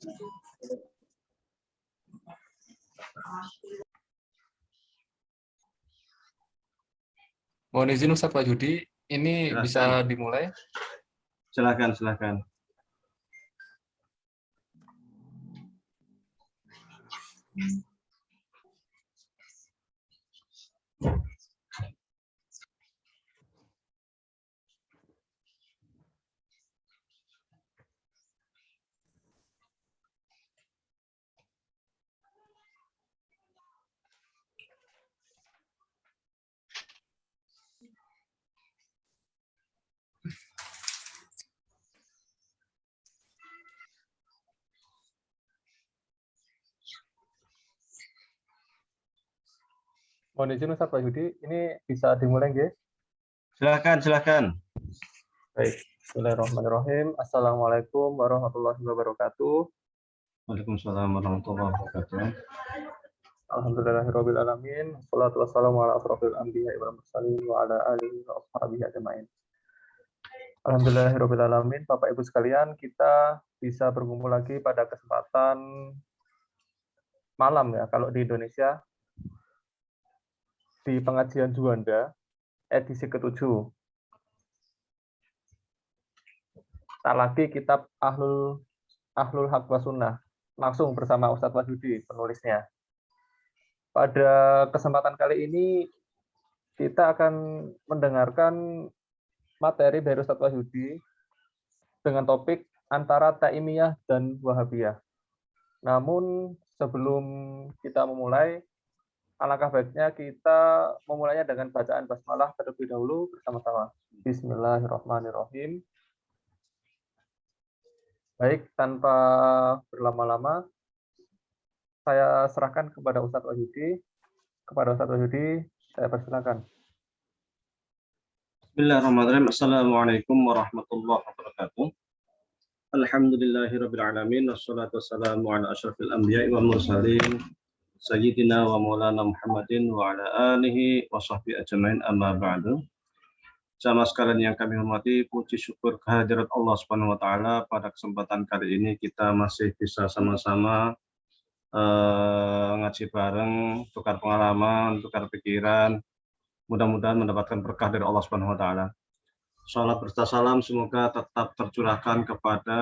Mohon izin Ustadz Wahyudi, ini Silakan. bisa dimulai? Silakan, silakan. Mohon izin Ustadz Wahyudi, ini bisa dimulai guys? Silakan, silakan. Baik, bismillahirrahmanirrahim. Assalamualaikum warahmatullahi wabarakatuh. Waalaikumsalam warahmatullahi wabarakatuh. Alhamdulillahirabbil alamin. Wassalatu wassalamu ala asrofil anbiya'i wal mursalin wa ala alihi wa ashabihi ajmain. Alhamdulillahirabbil alamin. Bapak Ibu sekalian, kita bisa berkumpul lagi pada kesempatan malam ya kalau di Indonesia di pengajian Juanda edisi ke-7. Tak lagi kitab Ahlul Haq wa Sunnah langsung bersama Ustadz Wahyudi penulisnya. Pada kesempatan kali ini kita akan mendengarkan materi dari Ustadz Wahyudi dengan topik antara Taimiyah dan Wahabiyah. Namun sebelum kita memulai, alangkah baiknya kita memulainya dengan bacaan basmalah terlebih dahulu bersama-sama. Bismillahirrahmanirrahim. Baik, tanpa berlama-lama, saya serahkan kepada Ustadz Wahyudi. Kepada Ustadz Wahyudi, saya persilakan. Bismillahirrahmanirrahim. Assalamualaikum warahmatullahi wabarakatuh. Alhamdulillahirabbil alamin. Wassalatu wassalamu ala asyrafil anbiya'i wal mursalin. Sayyidina wa maulana Muhammadin wa ala alihi wa sahbihi ajmain, amma ba'du. Jamaah sekalian yang kami hormati, puji syukur kehadirat Allah Subhanahu wa taala, pada kesempatan kali ini kita masih bisa sama-sama ngaji bareng, tukar pengalaman, tukar pikiran. Mudah-mudahan mendapatkan berkah dari Allah Subhanahu wa taala. Salat berserta salam semoga tetap tercurahkan kepada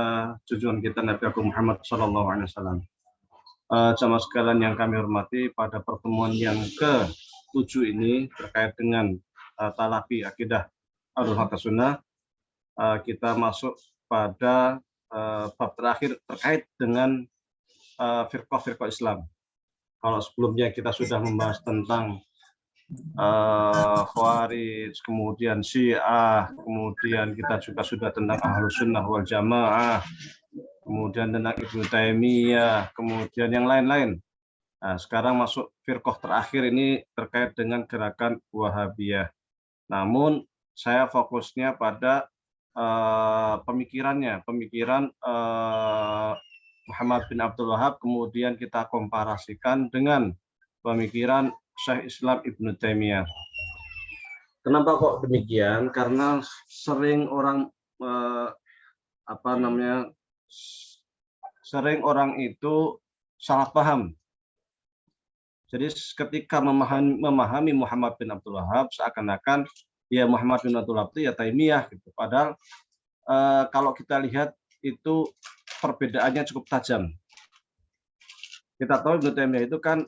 junjungan kita Nabi Agung Muhammad sallallahu alaihi wasallam. Jamaah sekalian yang kami hormati, pada pertemuan yang ke-7 ini terkait dengan talaqi akidah Ahlul Haq wa Sunnah, kita masuk pada bab terakhir terkait dengan firqah-firqah Islam. Kalau sebelumnya kita sudah membahas tentang Khawarij, kemudian Syiah, kemudian kita juga sudah tentang Ahlus Sunnah wal Jamaah, kemudian tentang Ibnu Taimiyah, kemudian yang lain-lain. Nah, sekarang masuk firqah terakhir ini terkait dengan gerakan Wahabiyah. Namun saya fokusnya pada pemikiran Muhammad bin Abdul Wahab, kemudian kita komparasikan dengan pemikiran Syekh Islam Ibnu Taimiyah. Kenapa kok demikian? Karena sering orang sering orang itu salah paham. Jadi ketika memahami Muhammad bin Abdul Wahab, seakan-akan ya Muhammad bin Abdul Wahab itu ya Taimiyah gitu. Padahal kalau kita lihat itu perbedaannya cukup tajam. Kita tahu Ibnu Taimiyah itu kan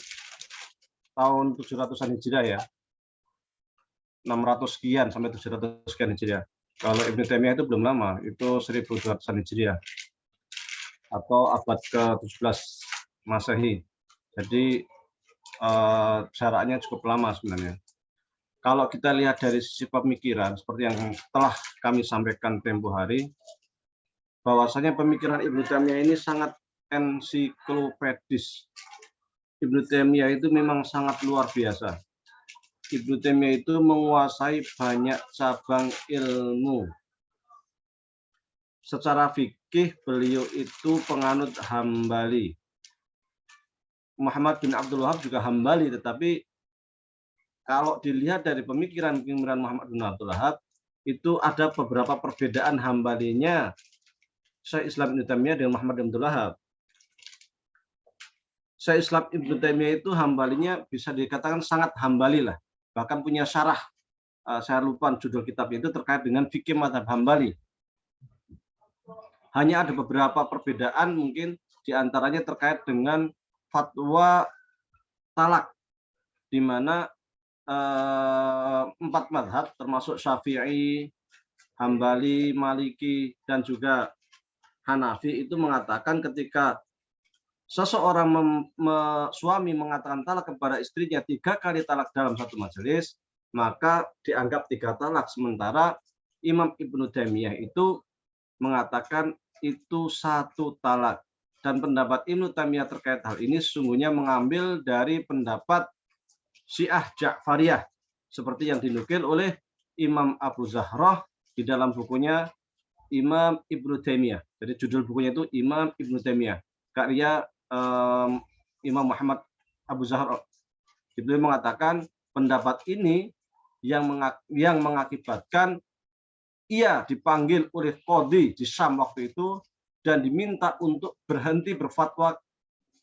tahun 700-an Hijriah ya. 600 sekian sampai 700 sekian Hijriah. Kalau Ibnu Taimiyah itu belum lama, itu 1200-an Hijriah. Atau abad ke-17 Masehi. Jadi jaraknya cukup lama sebenarnya. Kalau kita lihat dari sisi pemikiran, seperti yang telah kami sampaikan tempo hari, bahwasanya pemikiran Ibnu Taimiyah ini sangat ensiklopedis. Ibnu Taimiyah itu memang sangat luar biasa. Ibnu Taimiyah itu menguasai banyak cabang ilmu. Secara fikih beliau itu penganut Hambali. Muhammad bin Abdul Wahab juga Hambali, tetapi kalau dilihat dari pemikiran Muhammad bin Abdul Wahab, itu ada beberapa perbedaan Hambalinya Syekh Islam Ibnu Taimiyah dengan Muhammad bin Abdul Wahab. Syekh Islam Ibnu Taimiyah itu hambalinya bisa dikatakan sangat hambali lah. Bahkan punya syarah, saya lupa judul kitab itu terkait dengan fikih mazhab hambali. Hanya ada beberapa perbedaan mungkin diantaranya terkait dengan fatwa talak, di mana 4 mazhab termasuk Syafi'i, Hambali, Maliki, dan juga Hanafi itu mengatakan ketika seseorang suami mengatakan talak kepada istrinya 3 kali talak dalam satu majelis, maka dianggap 3 talak. Sementara Imam Ibnu Taimiyah itu mengatakan itu 1 talak. Dan pendapat Ibnu Taimiyah terkait hal ini sesungguhnya mengambil dari pendapat Syiah Ja'fariyah seperti yang dinukil oleh Imam Abu Zahrah di dalam bukunya Imam Ibnu Taimiyah. Jadi judul bukunya itu Imam Ibnu Taimiyah, karya Imam Muhammad Abu Zahrah. Beliau mengatakan pendapat ini yang mengakibatkan ia dipanggil oleh qadhi di Syam waktu itu dan diminta untuk berhenti berfatwa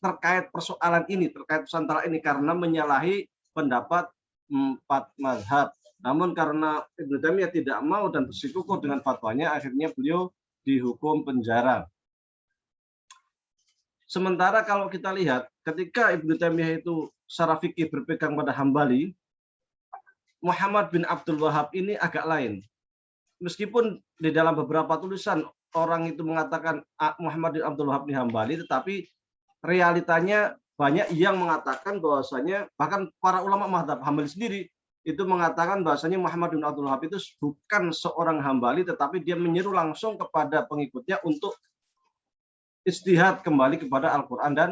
terkait persoalan ini, terkait persoalan ini karena menyalahi pendapat 4 mazhab. Namun karena Ibnu Taimiyah tidak mau dan bersikukuh dengan fatwanya, akhirnya beliau dihukum penjara. Sementara kalau kita lihat ketika Ibnu Taimiyah itu secara fikih berpegang pada Hambali, Muhammad bin Abdul Wahab ini agak lain. Meskipun di dalam beberapa tulisan orang itu mengatakan Muhammad bin Abdul Wahab ini Hambali, tetapi realitanya banyak yang mengatakan bahwasanya bahkan para ulama mazhab Hambali sendiri itu mengatakan bahwasanya Muhammad bin Abdul Wahab itu bukan seorang Hambali, tetapi dia menyeru langsung kepada pengikutnya untuk ijtihad kembali kepada Al-Quran dan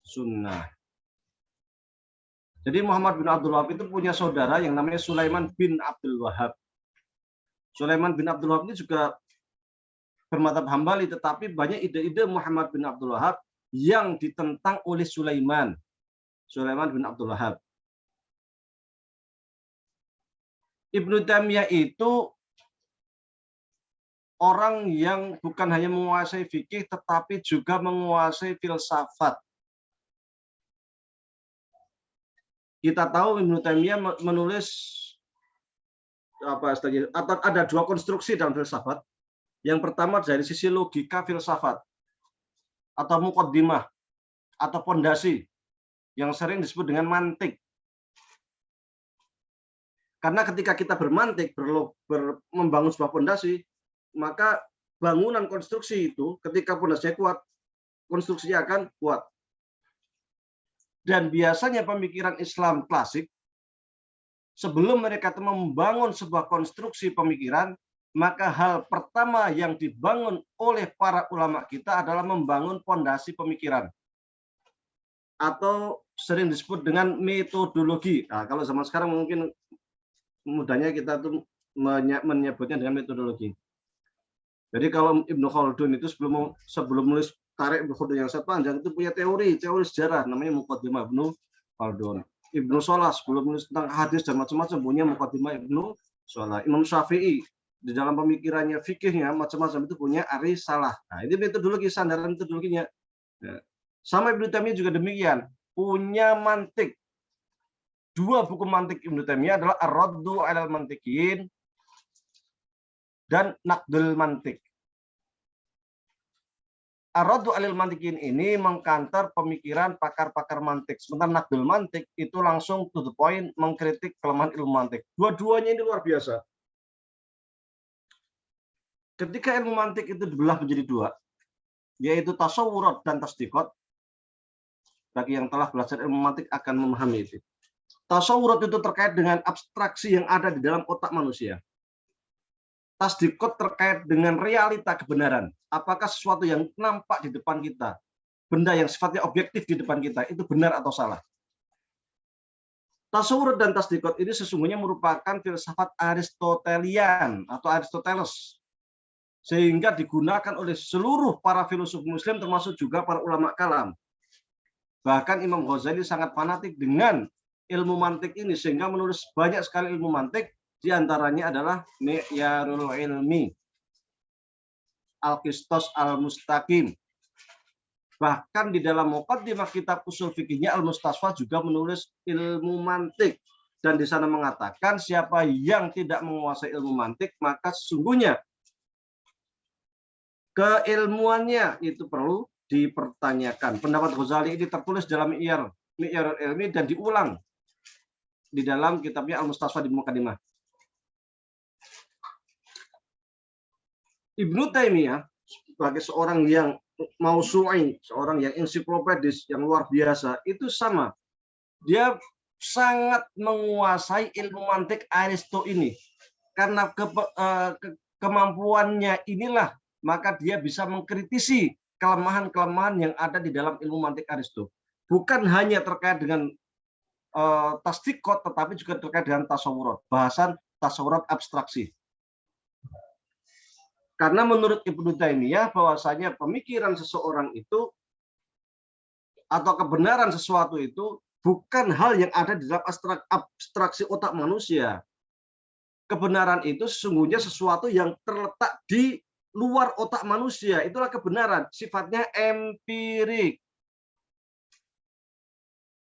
Sunnah. Jadi Muhammad bin Abdul Wahab itu punya saudara yang namanya Sulaiman bin Abdul Wahab. Sulaiman bin Abdul Wahab ini juga bermadzhab Hambali, tetapi banyak ide-ide Muhammad bin Abdul Wahab yang ditentang oleh Sulaiman bin Abdul Wahab. Ibnu Taimiyah itu orang yang bukan hanya menguasai fikih tetapi juga menguasai filsafat. Kita tahu Ibnu Taimiyah menulis ada 2 konstruksi dalam filsafat. Yang pertama dari sisi logika filsafat atau muqaddimah atau pondasi yang sering disebut dengan mantik. Karena ketika kita bermantik, membangun sebuah pondasi, maka bangunan konstruksi itu ketika pondasinya kuat, konstruksinya akan kuat. Dan biasanya pemikiran Islam klasik, sebelum mereka membangun sebuah konstruksi pemikiran, maka hal pertama yang dibangun oleh para ulama kita adalah membangun pondasi pemikiran. Atau sering disebut dengan metodologi. Nah, kalau zaman sekarang mungkin mudahnya kita tuh menyebutnya dengan metodologi. Jadi kalau Ibnu Khaldun itu sebelum menulis Tarik Ibnu Khaldun yang sangat panjang itu punya teori sejarah namanya Muqaddimah Ibnu Khaldun. Ibnu Shalah sebelum menulis tentang hadis dan macam-macam punya Muqaddimah Ibnu Shalah. Imam Syafi'i di dalam pemikirannya fikihnya macam-macam itu punya Ar-Risalah. Nah, ini metodologi, sandaran metodologinya. Nah, sama Ibnu Taimiyah juga demikian, punya mantik. 2 buku mantik Ibnu Taimiyah adalah Ar-Raddu 'alal Mantiqiyin dan Naqdul Mantik. Ar-Raddu 'alal Mantiqiyin ini mengkantar pemikiran pakar-pakar mantik. Sementara Naqdul Mantik itu langsung to the point mengkritik kelemahan ilmu mantik. Dua-duanya ini luar biasa. Ketika ilmu mantik itu dibelah menjadi 2, yaitu tasawurat dan tasdiqat, bagi yang telah belajar ilmu mantik akan memahami itu. Tasawurat itu terkait dengan abstraksi yang ada di dalam otak manusia. Tasdiqat terkait dengan realita kebenaran. Apakah sesuatu yang nampak di depan kita, benda yang sifatnya objektif di depan kita, itu benar atau salah? Tasawurat dan tasdiqat ini sesungguhnya merupakan filsafat Aristotelian atau Aristoteles. Sehingga digunakan oleh seluruh para filosof muslim termasuk juga para ulama kalam. Bahkan Imam Ghazali sangat fanatik dengan ilmu mantik ini sehingga menulis banyak sekali ilmu mantik, diantaranya adalah Mi'yarul Ilmi, Al-Qistos Al-Mustaqim. Bahkan di dalam muqaddimah kitab usul fikihnya Al-Mustasfa juga menulis ilmu mantik. Dan di sana mengatakan siapa yang tidak menguasai ilmu mantik, maka sesungguhnya keilmuannya itu perlu dipertanyakan. Pendapat Ghazali ini tertulis dalam Mi'yar Ilmi dan diulang di dalam kitabnya Al-Mustasfa di Muqaddimah. Ibnu Taimiyah sebagai seorang yang mausu'i, seorang yang ensiklopedis, yang luar biasa, itu sama. Dia sangat menguasai ilmu mantik Aristo ini. Karena kemampuannya inilah, maka dia bisa mengkritisi kelemahan-kelemahan yang ada di dalam ilmu mantik Aristo. Bukan hanya terkait dengan tasdikot, tetapi juga terkait dengan tasawurat, bahasan tasawurat abstraksi. Karena menurut Ibnu Taimiyah bahwasanya pemikiran seseorang itu atau kebenaran sesuatu itu bukan hal yang ada di dalam abstraksi otak manusia. Kebenaran itu sesungguhnya sesuatu yang terletak di luar otak manusia. Itulah kebenaran, sifatnya empirik.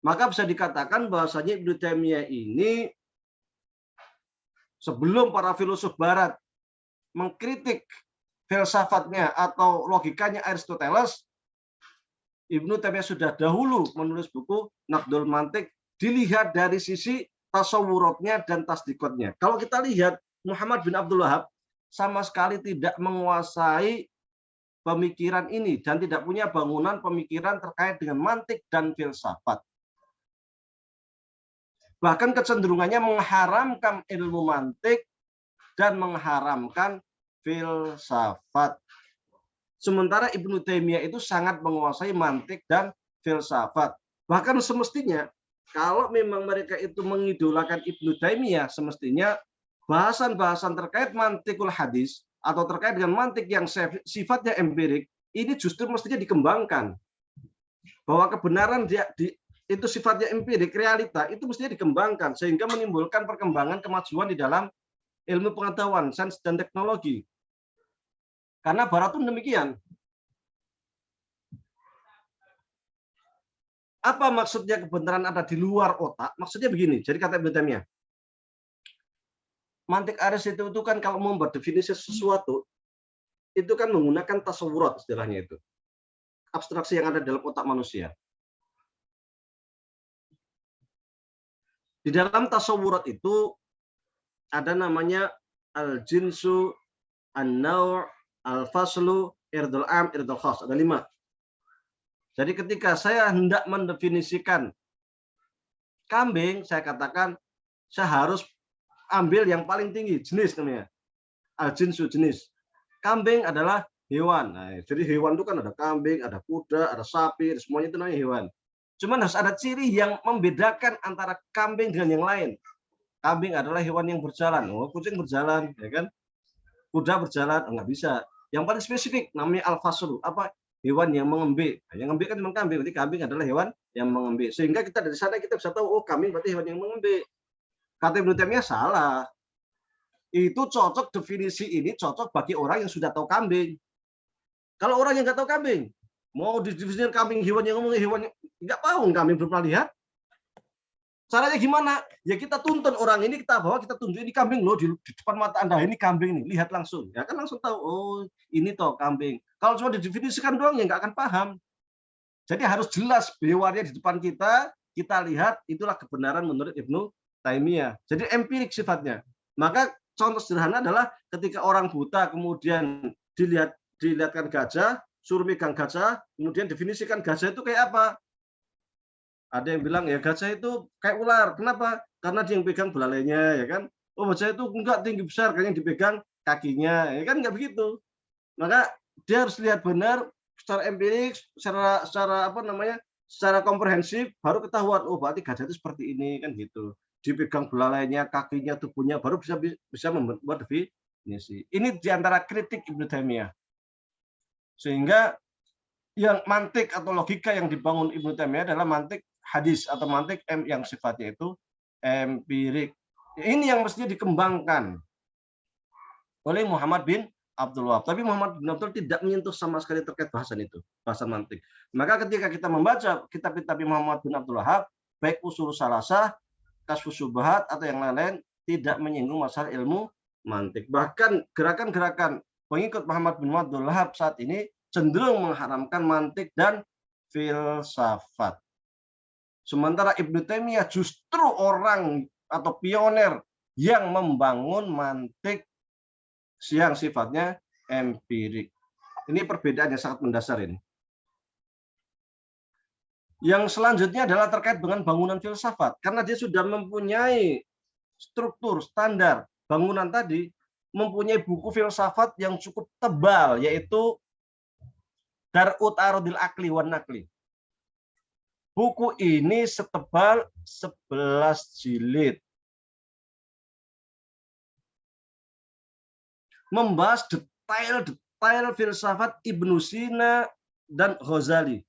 Maka bisa dikatakan bahwasanya Ibnu Taimiyah ini sebelum para filosof barat mengkritik filsafatnya atau logikanya Aristoteles, Ibnu Taimiyah sudah dahulu menulis buku Naqdul Mantik, dilihat dari sisi tasawuratnya dan tasdikotnya. Kalau kita lihat Muhammad bin Abdul Wahab sama sekali tidak menguasai pemikiran ini dan tidak punya bangunan pemikiran terkait dengan mantik dan filsafat. Bahkan kecenderungannya mengharamkan ilmu mantik dan mengharamkan filsafat. Sementara Ibnu Taimiyah itu sangat menguasai mantik dan filsafat. Bahkan semestinya kalau memang mereka itu mengidolakan Ibnu Taimiyah, semestinya bahasan-bahasan terkait mantikul hadis atau terkait dengan mantik yang sifatnya empirik ini justru mestinya dikembangkan. Bahwa kebenaran itu sifatnya empirik, realita itu mestinya dikembangkan sehingga menimbulkan perkembangan kemajuan di dalam ilmu pengetahuan, sains dan teknologi. Karena Barat pun demikian. Apa maksudnya kebenaran ada di luar otak? Maksudnya begini, jadi kata Ibnu Taimiyah. Mantik Aristoteles itu kan kalau membuat definisi sesuatu, itu kan menggunakan tasawurat istilahnya itu. Abstraksi yang ada dalam otak manusia. Di dalam tasawurat itu ada namanya al-jinsu, an-naw', al-faslu, irdul am, irdul khas. Ada 5. Jadi ketika saya hendak mendefinisikan kambing, saya katakan saya harus ambil yang paling tinggi, jenis namanya. Al-jinsu, jenis. Kambing adalah hewan. Nah, jadi hewan itu kan ada kambing, ada kuda, ada sapi, semuanya itu namanya hewan. Cuman harus ada ciri yang membedakan antara kambing dengan yang lain. Kambing adalah hewan yang berjalan. Oh, kucing berjalan, ya kan? Kuda berjalan, nggak bisa. Yang paling spesifik namanya al-faslu, apa? Hewan yang mengembe. Yang mengembe kan memang kambing, berarti kambing adalah hewan yang mengembe. Sehingga kita dari sana kita bisa tahu, oh kambing berarti hewan yang mengembe. Kata Ibnu Taimiyah salah. Itu cocok, definisi ini cocok bagi orang yang sudah tahu kambing. Kalau orang yang nggak tahu kambing, mau didefinisikan kambing hewan yang ngomong hewan nggak tahu, kambing belum pernah lihat. Caranya gimana? Ya kita tuntun orang ini, kita bawa, kita tunjuk ini kambing loh di depan mata Anda, ini kambing nih, lihat langsung. Ya kan langsung tahu, oh ini toh kambing. Kalau cuma didefinisikan doang ya nggak akan paham. Jadi harus jelas hewannya di depan kita lihat, itulah kebenaran menurut Ibnu Taimiyah. Jadi empirik sifatnya. Maka contoh sederhana adalah ketika orang buta kemudian dilihatkan gajah, suruh megang gajah, kemudian definisikan gajah itu kayak apa? Ada yang bilang ya gajah itu kayak ular. Kenapa? Karena dia yang pegang belalainya, ya kan? Oh, gajah itu enggak tinggi besar, karena yang dipegang kakinya, ya kan? Enggak begitu. Maka dia harus lihat benar secara empirik, secara apa namanya? Secara komprehensif baru ketahuan, oh berarti gajah itu seperti ini kan gitu. Dipegang belalainya, kakinya, tubuhnya baru bisa membuat definisi. Ini diantara kritik Ibnu Taimiyah. Sehingga yang mantik atau logika yang dibangun Ibnu Taimiyah adalah mantik hadis atau mantik yang sifatnya itu empirik. Ini yang mestinya dikembangkan oleh Muhammad bin Abdul Wahab. Tapi Muhammad bin Abdul tidak menyentuh sama sekali terkait bahasan itu, bahasan mantik. Maka ketika kita membaca kitab-kitab Muhammad bin Abdul Wahab, baik usul salasah, kasfus syubhat atau yang lain-lain, tidak menyinggung masalah ilmu mantik. Bahkan gerakan-gerakan pengikut Muhammad bin Abdul Wahab saat ini cenderung mengharamkan mantik dan filsafat. Sementara Ibnu Taimiyah justru orang atau pioner yang membangun mantik yang sifatnya empirik. Ini perbedaan yang sangat mendasar ini. Yang selanjutnya adalah terkait dengan bangunan filsafat. Karena dia sudah mempunyai struktur, standar bangunan tadi, mempunyai buku filsafat yang cukup tebal, yaitu Dar'u Ta'arudil Akli wan Nakli. Buku ini setebal 11 jilid. Membahas detail-detail filsafat Ibnu Sina dan Ghazali.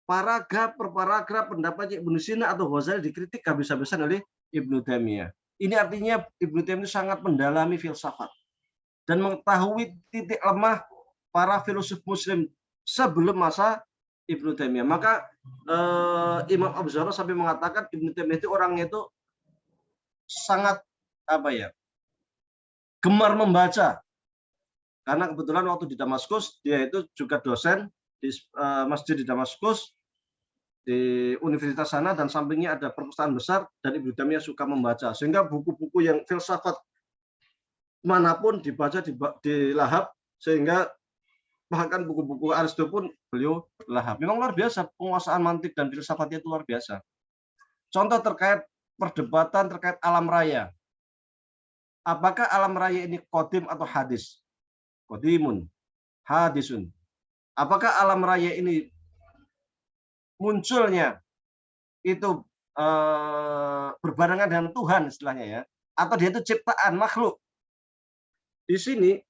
Paragraf per paragraf pendapat Ibnu Sina atau Ghazali dikritik habis-habisan oleh Ibnu Taimiyah. Ini artinya Ibnu Taimiyah sangat mendalami filsafat dan mengetahui titik lemah para filsuf muslim sebelum masa Ibnu Taimiyah. Maka Imam Abu Zur'ah sampai mengatakan Ibnu Taimiyah itu orangnya itu sangat gemar membaca. Karena kebetulan waktu di Damaskus, dia itu juga dosen di masjid di Damaskus, di universitas sana, dan sampingnya ada perpustakaan besar, dan Ibnu Taimiyah suka membaca. Sehingga buku-buku yang filsafat manapun dibaca, dilahap, sehingga bahkan buku-buku Aristo pun beliau lahap. Memang luar biasa, penguasaan mantik dan filsafatnya itu luar biasa. Contoh terkait perdebatan terkait alam raya. Apakah alam raya ini qadim atau hadis? Qadimun, hadisun. Apakah alam raya ini munculnya itu berbarengan dengan Tuhan istilahnya ya, atau dia itu ciptaan makhluk? Di sini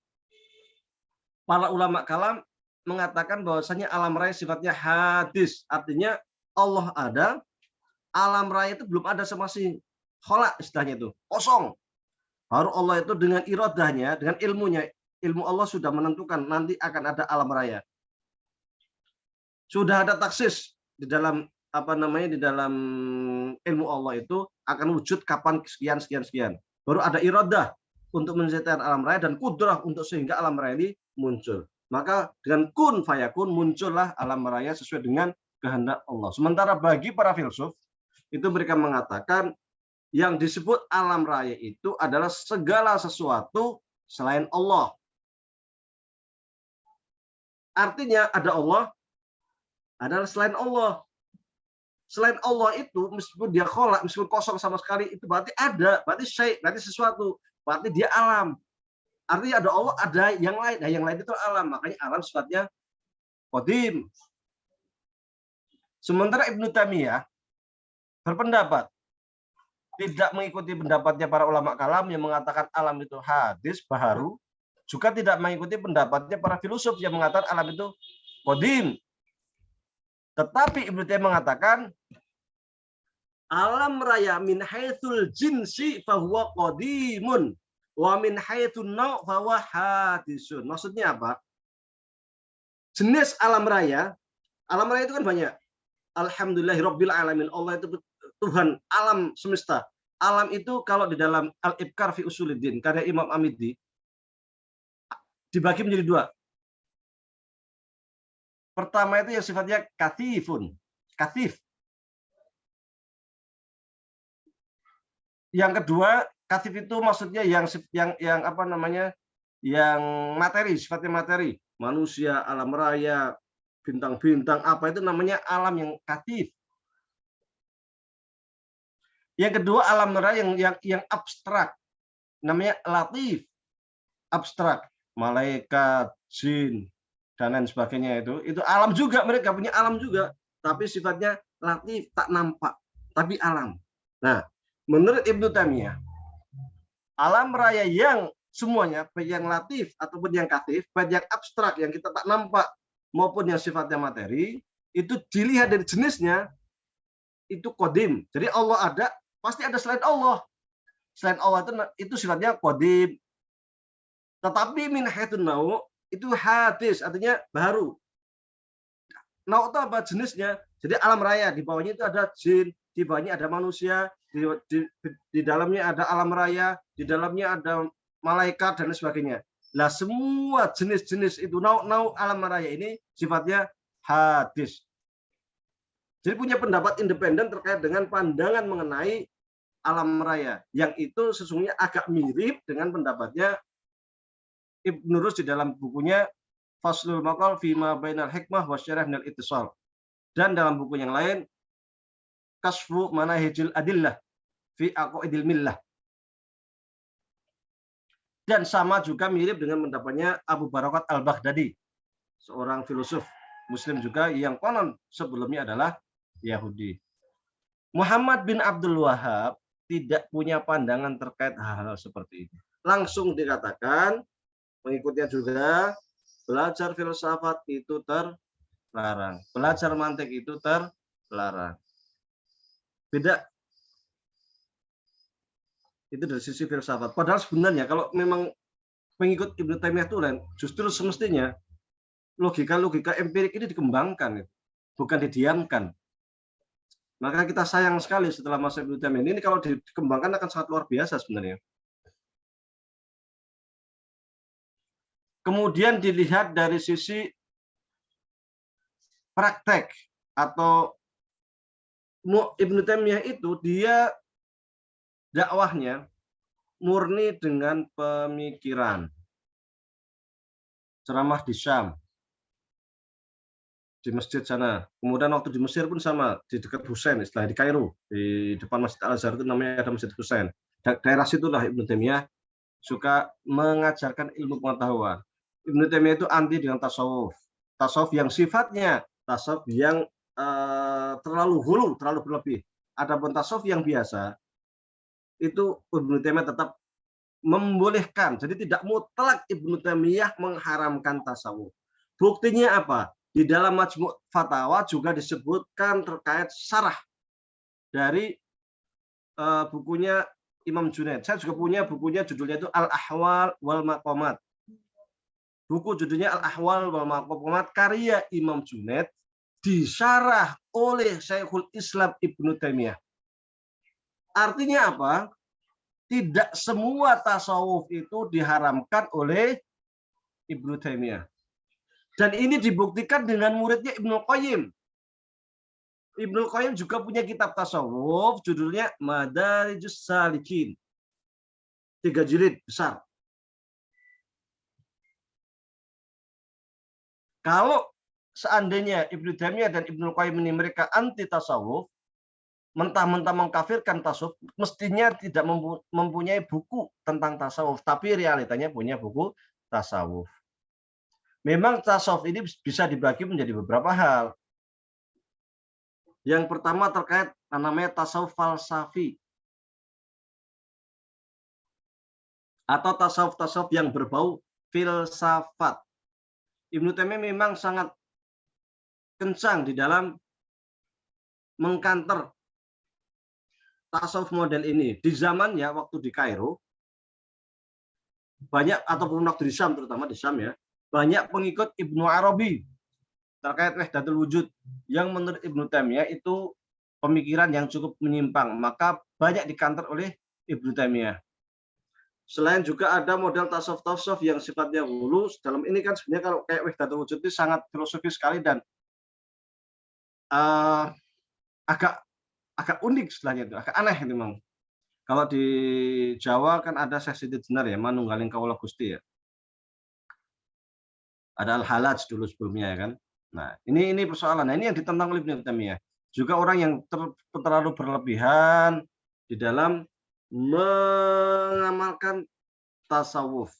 para ulama kalam mengatakan bahwasanya alam raya sifatnya hadis, artinya Allah ada, alam raya itu belum ada sama si kholak istilahnya itu, kosong. Baru Allah itu dengan iradahnya, dengan ilmunya, ilmu Allah sudah menentukan nanti akan ada alam raya. Sudah ada taksis di dalam di dalam ilmu Allah itu akan wujud kapan sekian. Baru ada iradah untuk menciptakan alam raya dan kudrah untuk sehingga alam raya ini muncul. Maka dengan kun fayakun muncullah alam raya sesuai dengan kehendak Allah. Sementara bagi para filsuf itu mereka mengatakan yang disebut alam raya itu adalah segala sesuatu selain Allah. Artinya ada Allah, adalah selain Allah. Selain Allah itu meskipun dia kholak, meskipun kosong sama sekali, itu berarti ada, berarti syai', berarti sesuatu, berarti dia alam. Artinya ada Allah, ada yang lain. Nah, yang lain itu alam, makanya alam sifatnya qadim. Sementara Ibnu Taimiyah berpendapat tidak mengikuti pendapatnya para ulama kalam yang mengatakan alam itu hadis, baharu, juga tidak mengikuti pendapatnya para filsuf yang mengatakan alam itu qadim. Tetapi Ibnu Taimiyah mengatakan alam raya min haitsul jinsi fahuwa qadimun wa min haitsun nau' fahuwa hadisun. Maksudnya apa? Jenis alam raya itu kan banyak. Alhamdulillahirabbil alamin. Allah itu Tuhan alam semesta. Alam itu kalau di dalam Al-Ibkar fi Usuluddin karya Imam Amidi dibagi menjadi dua. Pertama itu yang sifatnya kathifun, kathif. Yang kedua, kathif itu maksudnya yang yang materi, sifatnya materi. Manusia, alam raya, bintang-bintang, apa itu namanya alam yang kathif. Yang kedua alam raya yang abstrak, namanya latif, abstrak, malaikat, jin, dan lain sebagainya itu alam juga, mereka punya alam juga, tapi sifatnya latif, tak nampak, tapi alam. Nah, menurut Ibnu Taimiyah, alam raya yang semuanya, baik yang latif ataupun yang katif, baik yang abstrak yang kita tak nampak maupun yang sifatnya materi, itu dilihat dari jenisnya itu qadim. Jadi Allah ada, pasti ada selain Allah. Selain Allah itu sifatnya qadim. Tetapi min haitsun nau' itu hadis, artinya baru. Nau' itu apa jenisnya? Jadi alam raya, di bawahnya itu ada jin, di bawahnya ada manusia, di dalamnya ada alam raya, di dalamnya ada malaikat dan lain sebagainya. Nah, semua jenis-jenis itu nau' alam raya ini sifatnya hadis. Jadi punya pendapat independen terkait dengan pandangan mengenai alam raya, yang itu sesungguhnya agak mirip dengan pendapatnya Ibnu Rus di dalam bukunya Faslul Maqal Fima Bainal Hikmah Wasyarah minal Ittisal, dan dalam buku yang lain Kasfu Manahijil Adillah fi Aqaidil Millah. Dan sama juga mirip dengan pendapatnya Abu Barakat Al-Baghdadi, seorang filosof Muslim juga yang konon sebelumnya adalah Yahudi. Muhammad bin Abdul Wahab tidak punya pandangan terkait hal-hal seperti itu. Langsung dikatakan, pengikutnya juga, belajar filsafat itu terlarang. Belajar mantik itu terlarang. Beda. Itu dari sisi filsafat. Padahal sebenarnya kalau memang pengikut Ibnu Taimiyah itu justru semestinya logika-logika empirik ini dikembangkan, bukan didiamkan. Maka kita sayang sekali setelah masa Ibnu Taimiyah ini kalau dikembangkan akan sangat luar biasa sebenarnya. Kemudian dilihat dari sisi praktek, atau Ibnu Taimiyah itu dia dakwahnya murni dengan pemikiran. Ceramah di Syam, di masjid sana. Kemudian waktu di Mesir pun sama, di dekat Husain, istilah di Kairo, di depan Masjid Al-Azhar itu namanya ada Masjid Husain. Daerah situlah Ibnu Taimiyah suka mengajarkan ilmu pengetahuan. Ibnu Taimiyah itu anti dengan tasawuf. Tasawuf yang sifatnya tasawuf yang terlalu hulu, terlalu berlebih. Adapun tasawuf yang biasa itu Ibnu Taimiyah tetap membolehkan. Jadi tidak mutlak Ibnu Taimiyah mengharamkan tasawuf. Buktinya apa? Di dalam Majmu' Fatawa juga disebutkan terkait syarah dari bukunya Imam Junaid. Saya juga punya bukunya, judulnya itu Al-Ahwal wal Maqamat. Buku judulnya Al-Ahwal wal Maqamat karya Imam Junaid disyarah oleh Syekhul Islam Ibnu Taimiyah. Artinya apa? Tidak semua tasawuf itu diharamkan oleh Ibnu Taimiyah. Dan ini dibuktikan dengan muridnya Ibnu Qayyim. Ibnu Qayyim juga punya kitab tasawuf, judulnya Madarijus Salikin. 3 jilid besar. Kalau seandainya Ibnu Taimiyah dan Ibnu Qayyim ini mereka anti tasawuf, mentah-mentah mengkafirkan tasawuf, mestinya tidak mempunyai buku tentang tasawuf, tapi realitanya punya buku tasawuf. Memang tasawuf ini bisa dibagi menjadi beberapa hal. Yang pertama terkait namanya tasawuf falsafi, atau tasawuf-tasawuf yang berbau filsafat. Ibnu Taimiyah memang sangat kencang di dalam mengkanter tasawuf model ini. Di zamannya waktu di Kairo, banyak, ataupun waktu di Syam, terutama di Syam ya, banyak pengikut Ibnu Arabi terkait wahdatul wujud yang menurut Ibnu Taimiyah itu pemikiran yang cukup menyimpang, maka banyak dikanter oleh Ibnu Taimiyah. Selain juga ada model tasawuf yang sifatnya hulu. Dalam ini kan sebenarnya kalau kayak wahdatul wujud itu sangat filosofis sekali dan agak unik istilahnya itu, agak aneh memang. Kalau di Jawa kan ada Syekh Siti Jenar ya, Manunggaling Kawula Gusti ya. Ada Al-Halaj dulu sebelumnya ya kan. Nah, ini persoalan. Nah, ini yang ditentang oleh Ibnu Taimiyah. Juga orang yang terlalu berlebihan di dalam mengamalkan tasawuf.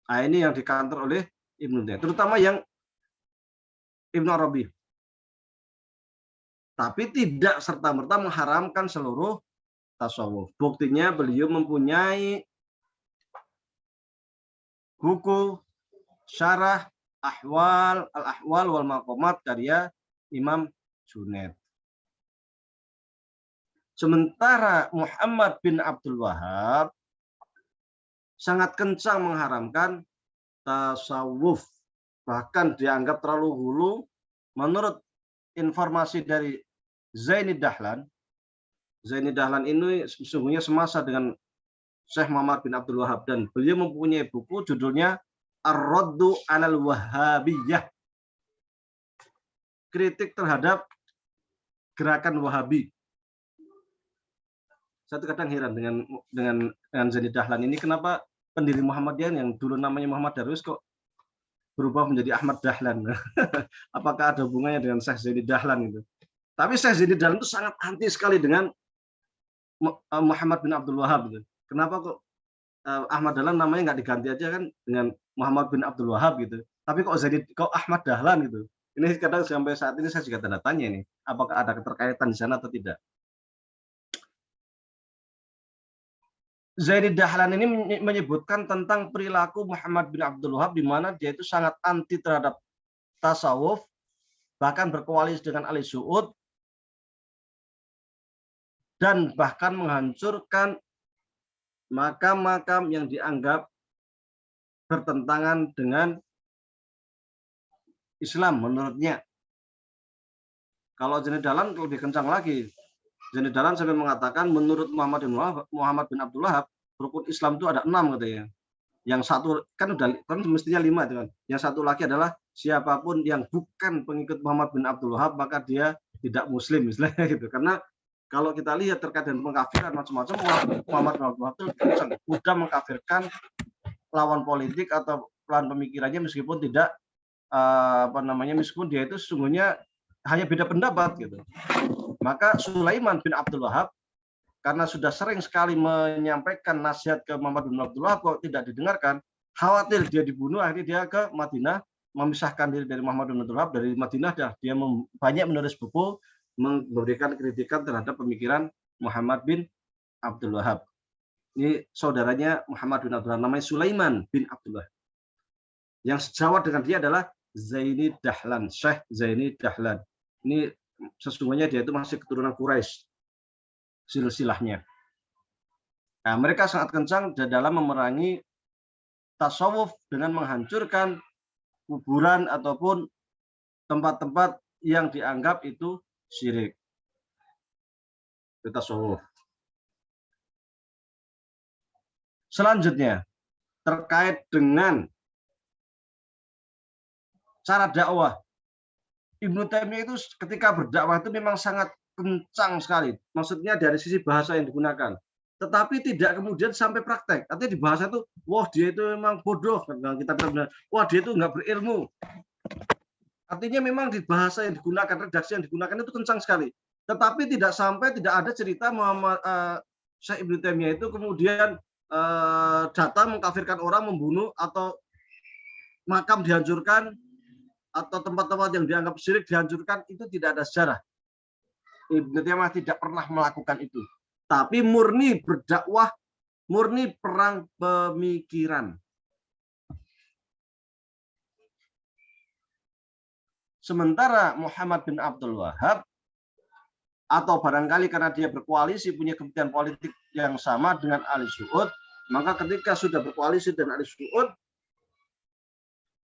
Nah, ini yang dikantor oleh Ibnu Taimiyah, terutama yang Ibnu Arabi. Tapi tidak serta-merta mengharamkan seluruh tasawuf. Buktinya beliau mempunyai buku syarah Al-Ahwal wal Maqamat karya Imam Junaid. Sementara Muhammad bin Abdul Wahab sangat kencang mengharamkan tasawuf, bahkan dianggap terlalu hulu. Menurut informasi dari Zaini Dahlan ini sesungguhnya semasa dengan Syekh Muhammad bin Abdul Wahab, dan beliau mempunyai buku judulnya Ar-Raddu 'alal Wahhabiyah, kritik terhadap gerakan Wahabi. Saya kadang heran dengan Zaini Dahlan ini, kenapa pendiri Muhammadiyah yang dulu namanya Muhammad Darwis kok berubah menjadi Ahmad Dahlan. Apakah ada hubungannya dengan Syekh Zaini Dahlan itu? Tapi Syekh Zaini Dahlan itu sangat anti sekali dengan Muhammad bin Abdul Wahab gitu. Kenapa kok Ahmad Dahlan namanya nggak diganti aja kan dengan Muhammad bin Abdul Wahab gitu. Tapi kok Ahmad Dahlan gitu. Ini kadang sampai saat ini saya juga tanda tanya ini, apakah ada keterkaitan di sana atau tidak. Zaini Dahlan ini menyebutkan tentang perilaku Muhammad bin Abdul Wahab, di mana dia itu sangat anti terhadap tasawuf, bahkan berkoalisi dengan ahli Su'ud, dan bahkan menghancurkan makam-makam yang dianggap bertentangan dengan Islam menurutnya. Kalau Zaini Dahlan lebih kencang lagi. Zaini Dahlan sampai mengatakan menurut Muhammad bin Abdul Wahab, rukun Islam itu ada 6 katanya. Yang satu kan mestinya 5 itu kan. Yang satu lagi adalah siapapun yang bukan pengikut Muhammad bin Abdul Wahab maka dia tidak muslim, misalnya gitu. Karena kalau kita lihat terkait dengan pengkafiran macam-macam, Muhammad bin Abdul Wahab itu mudah mengkafirkan lawan politik atau lawan pemikirannya, meskipun tidak meskipun dia itu sesungguhnya hanya beda pendapat gitu. Maka Sulaiman bin Abdul Wahab, karena sudah sering sekali menyampaikan nasihat ke Muhammad bin Abdul Wahab kok tidak didengarkan, khawatir dia dibunuh, akhirnya dia ke Madinah, memisahkan diri dari Muhammad bin Abdul Wahab. Dari Madinah dia banyak menulis buku memberikan kritikan terhadap pemikiran Muhammad bin Abdul Wahab. Ini saudaranya Muhammad bin Abdul Wahab, namanya Sulaiman bin Abdul Wahab. Yang sejawat dengan dia adalah Zaini Dahlan, Syekh Zaini Dahlan. Ini sesungguhnya dia itu masih keturunan Quraisy, silsilahnya. Nah, mereka sangat kencang dalam memerangi tasawuf dengan menghancurkan kuburan ataupun tempat-tempat yang dianggap itu syirik. Itu tasawuf. Selanjutnya, terkait dengan cara dakwah. Ibnu Taimiyah itu ketika berdakwah itu memang sangat kencang sekali. Maksudnya dari sisi bahasa yang digunakan. Tetapi tidak kemudian sampai praktek. Artinya di bahasa itu, wah dia itu memang bodoh. Kita bilang, wah dia itu nggak berilmu. Artinya memang di bahasa yang digunakan, redaksi yang digunakan itu kencang sekali. Tetapi tidak ada cerita Muhammad Syekh Ibnu Taimiyah itu kemudian datang mengkafirkan orang, membunuh, atau makam dihancurkan, atau tempat-tempat yang dianggap syirik dihancurkan. Itu tidak ada sejarah. Ibnu Taimiyah tidak pernah melakukan itu. Tapi murni berdakwah, murni perang pemikiran. Sementara Muhammad bin Abdul Wahab, atau barangkali karena dia berkoalisi, punya kepentingan politik yang sama dengan ahli Su'ud, maka ketika sudah berkoalisi dengan ahli Su'ud,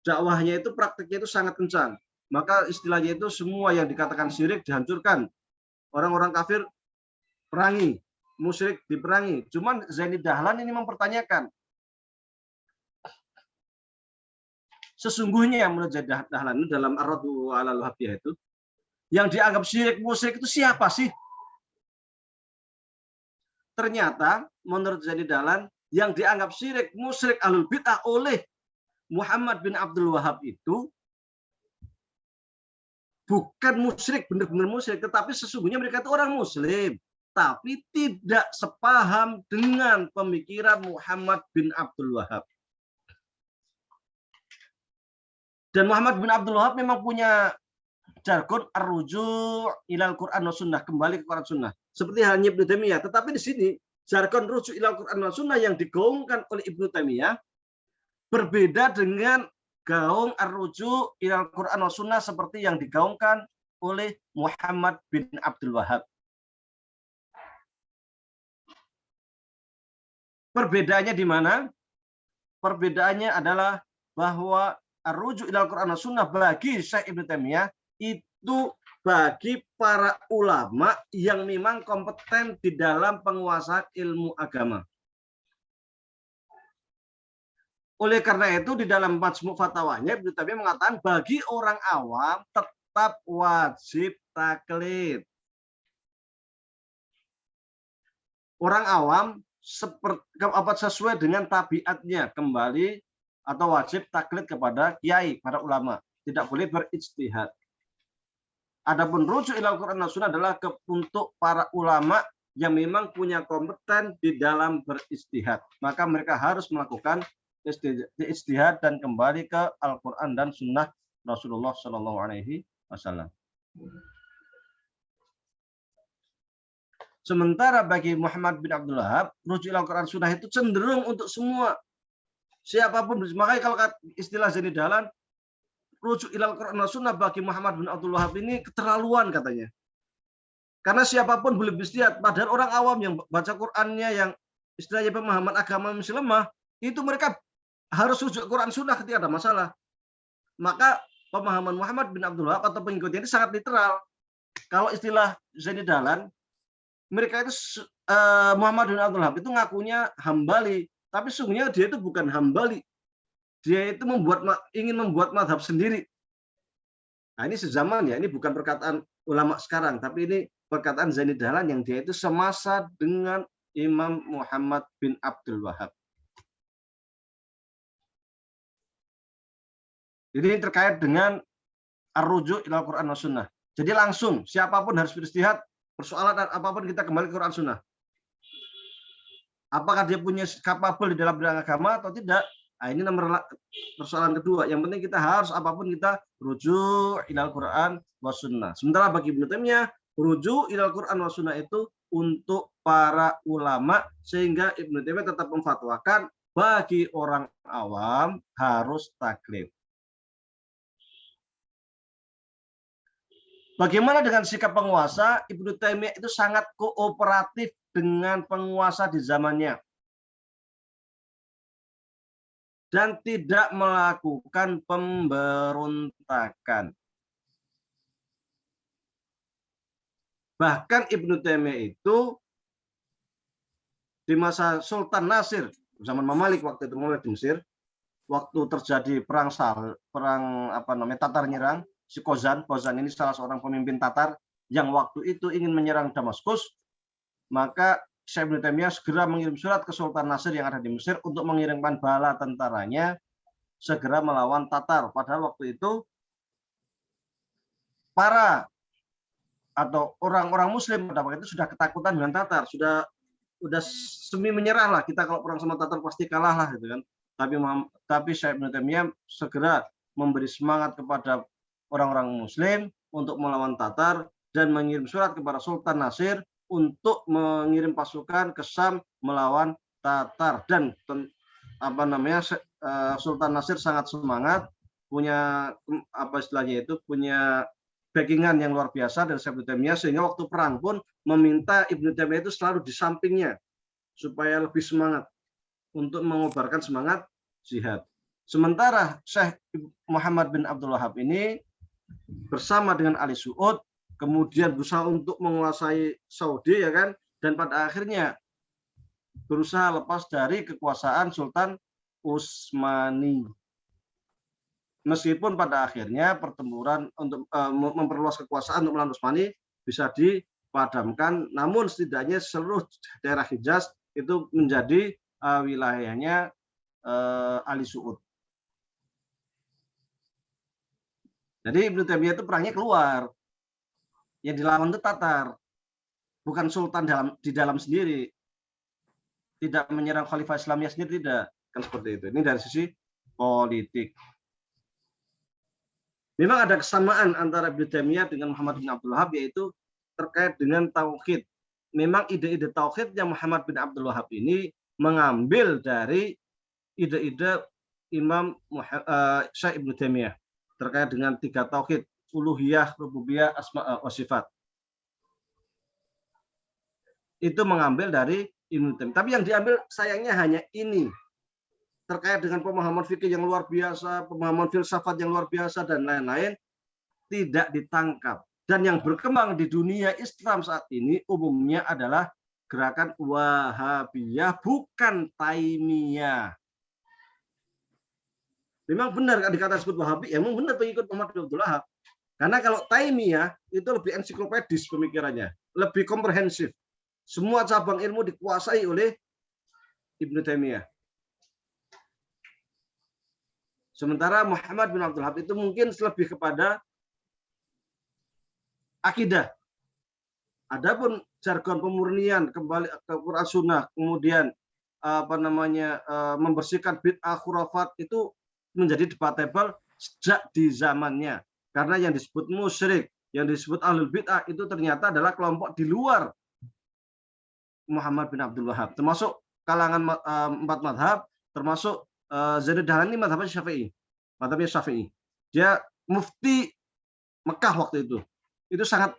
dakwahnya itu, praktiknya itu sangat kencang. Maka istilahnya itu semua yang dikatakan syirik dihancurkan. Orang-orang kafir perangi, musyrik diperangi. Cuman Zaini Dahlan ini mempertanyakan, sesungguhnya menurut Zaini Dahlan dalam Ar-Raddu 'alal Wahhabiyah itu, yang dianggap syirik musyrik itu siapa sih? Ternyata menurut Zaini Dahlan, yang dianggap syirik musyrik ahlul bid'ah oleh Muhammad bin Abdul Wahab itu bukan musyrik, benar-benar musyrik, tetapi sesungguhnya mereka itu orang muslim, tapi tidak sepaham dengan pemikiran Muhammad bin Abdul Wahab. Dan Muhammad bin Abdul Wahab memang punya jargon ar-ruju' ilal Quran wa sunnah, kembali ke Quran sunnah. Seperti halnya Ibnu Taimiyah. Tetapi di sini jargon rujuk ilal Quran wa sunnah yang digaungkan oleh Ibnu Taimiyah berbeda dengan gaung ar-ruju' ilal Quran wa sunnah seperti yang digaungkan oleh Muhammad bin Abdul Wahab. Perbedaannya di mana? perbedaannya adalah bahwa ar-rujuk ilal Quran was sunnah bagi Syekh Ibnu Taimiyah itu bagi para ulama yang memang kompeten di dalam penguasaan ilmu agama. Oleh karena itu di dalam Majmu' Fatwanya Ibnu Taimiyah mengatakan bagi orang awam tetap wajib taklid. Orang awam sesuai dengan tabiatnya kembali atau wajib taklid kepada kiai, para ulama, tidak boleh berijtihad. Adapun rujuk ilal Quran was sunnah adalah untuk para ulama yang memang punya kompeten di dalam berijtihad, maka mereka harus melakukan ijtihad dan kembali ke Al-Quran dan Sunnah Rasulullah Shallallahu Alaihi Wasallam. Sementara bagi Muhammad bin Abdul Wahab, rujuk ilal Quran Sunnah itu cenderung untuk semua. Siapapun, makanya kalau istilah Zaini Dahlan, rujuk ilal Quran Sunnah bagi Muhammad bin Abdul Wahab ini keterlaluan katanya. Karena siapapun boleh beristihad, padahal orang awam yang baca Qurannya, yang istilahnya pemahaman agama masih lemah, itu mereka harus rujuk Quran Sunnah ketika ada masalah. Maka pemahaman Muhammad bin Abdul Wahab atau pengikutnya ini sangat literal. Kalau istilah Zaini Dahlan, mereka itu Muhammad bin Abdul Wahab itu ngakunya Hambali, tapi sungguhnya dia itu bukan Hambali. Dia itu ingin membuat mazhab sendiri. Nah, ini sezaman ya, ini bukan perkataan ulama sekarang, tapi ini perkataan Zaini Dahlan yang dia itu semasa dengan Imam Muhammad bin Abdul Wahab. Jadi ini terkait dengan ar-rujuk ilal Quran was sunnah. Jadi langsung siapapun harus beristihad, persoalan apapun kita kembali ke Quran Sunnah. Apakah dia punya kapabel di dalam bidang agama atau tidak? Nah, ini nomor persoalan kedua. Yang penting kita harus apapun kita rujuk ilal Quran was sunnah. Sementara bagi Ibnu Taimiyah, rujuk ilal Quran was sunnah itu untuk para ulama, sehingga Ibnu Taimiyah tetap memfatwakan bagi orang awam harus taklid. Bagaimana dengan sikap penguasa? Ibnu Taimiyah itu sangat kooperatif dengan penguasa di zamannya dan tidak melakukan pemberontakan. Bahkan Ibnu Taimiyah itu di masa Sultan Nasir, zaman Mamalik waktu itu mulai di Mesir, waktu terjadi perang Tatar nyerang, si Kozan ini salah seorang pemimpin Tatar yang waktu itu ingin menyerang Damaskus, maka Syekh Ibnu Taimiyah segera mengirim surat ke Sultan Nasir yang ada di Mesir untuk mengirimkan bala tentaranya segera melawan Tatar. Padahal waktu itu para atau orang-orang Muslim pada waktu itu sudah ketakutan dengan Tatar, sudah semi menyerah lah, kita kalau perang sama Tatar pasti kalah lah gitu kan. Tapi Syekh Ibnu Taimiyah segera memberi semangat kepada orang-orang Muslim untuk melawan Tatar dan mengirim surat kepada Sultan Nasir untuk mengirim pasukan ke Syam melawan Tatar. Dan Sultan Nasir sangat semangat, punya punya backingan yang luar biasa dari Syekh Ibnu Taimiyah, sehingga waktu perang pun meminta Ibnu Taimiyah itu selalu di sampingnya supaya lebih semangat untuk mengobarkan semangat jihad. Sementara Syekh Muhammad bin Abdul Wahab ini bersama dengan Ali Suud kemudian berusaha untuk menguasai Saudi, ya kan, dan pada akhirnya berusaha lepas dari kekuasaan Sultan Utsmani. Meskipun pada akhirnya pertempuran untuk memperluas kekuasaan untuk melawan Utsmani bisa dipadamkan, namun setidaknya seluruh daerah Hijaz itu menjadi wilayahnya Ali Suud. Jadi Ibnu Taimiyah itu perangnya keluar, yang dilawan itu Tatar, bukan Sultan di dalam sendiri, tidak menyerang Khalifah Islamiyah sendiri, tidak, kan seperti itu. Ini dari sisi politik. Memang ada kesamaan antara Ibnu Taimiyah dengan Muhammad bin Abdul Wahab, yaitu terkait dengan tauhid. Memang ide-ide tauhidnya Muhammad bin Abdul Wahab ini mengambil dari ide-ide Imam Syekh Ibnu Taimiyah terkait dengan 3 tauhid, uluhiyah, rububiyah, asma wa sifat. Itu mengambil dari Ibnu Taimiyah. Tapi yang diambil sayangnya hanya ini. terkait dengan pemahaman fikih yang luar biasa, pemahaman filsafat yang luar biasa, dan lain-lain, tidak ditangkap. Dan yang berkembang di dunia Islam saat ini umumnya adalah gerakan Wahabiyah, bukan Taimiyah. Memang benar dikata sebut Wahabi, emang benar pengikut Muhammad bin Abdul Wahab. Karena kalau Taimiyah itu lebih ensiklopedis pemikirannya, lebih komprehensif. Semua cabang ilmu dikuasai oleh Ibnu Taimiyah. Sementara Muhammad bin Abdul Wahab itu mungkin lebih kepada akidah. Adapun jargon pemurnian kembali ke Quran Sunnah, kemudian membersihkan bid'ah khurafat itu menjadi debatable sejak di zamannya. Karena yang disebut musyrik, yang disebut ahlul bid'ah itu ternyata adalah kelompok di luar Muhammad bin Abdul Wahab, termasuk kalangan empat madhab, termasuk Zainuddin Dahlan ini madhabnya Syafi'i. Dia mufti Mekah waktu itu. Itu sangat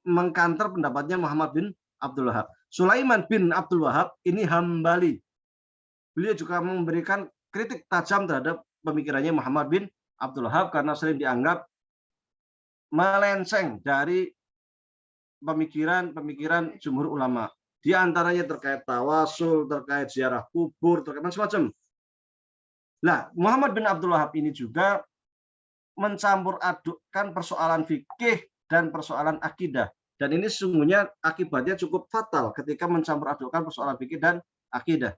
mengkanter pendapatnya Muhammad bin Abdul Wahab. Sulaiman bin Abdul Wahab ini Hambali. Beliau juga memberikan kritik tajam terhadap pemikirannya Muhammad bin Abdul Wahab karena sering dianggap melenceng dari pemikiran jumhur ulama. Di antaranya terkait tawasul, terkait ziarah kubur, terkait macam-macam. Nah, Muhammad bin Abdul Wahab ini juga mencampur adukkan persoalan fikih dan persoalan akidah. Dan ini sesungguhnya akibatnya cukup fatal ketika mencampur adukkan persoalan fikih dan akidah.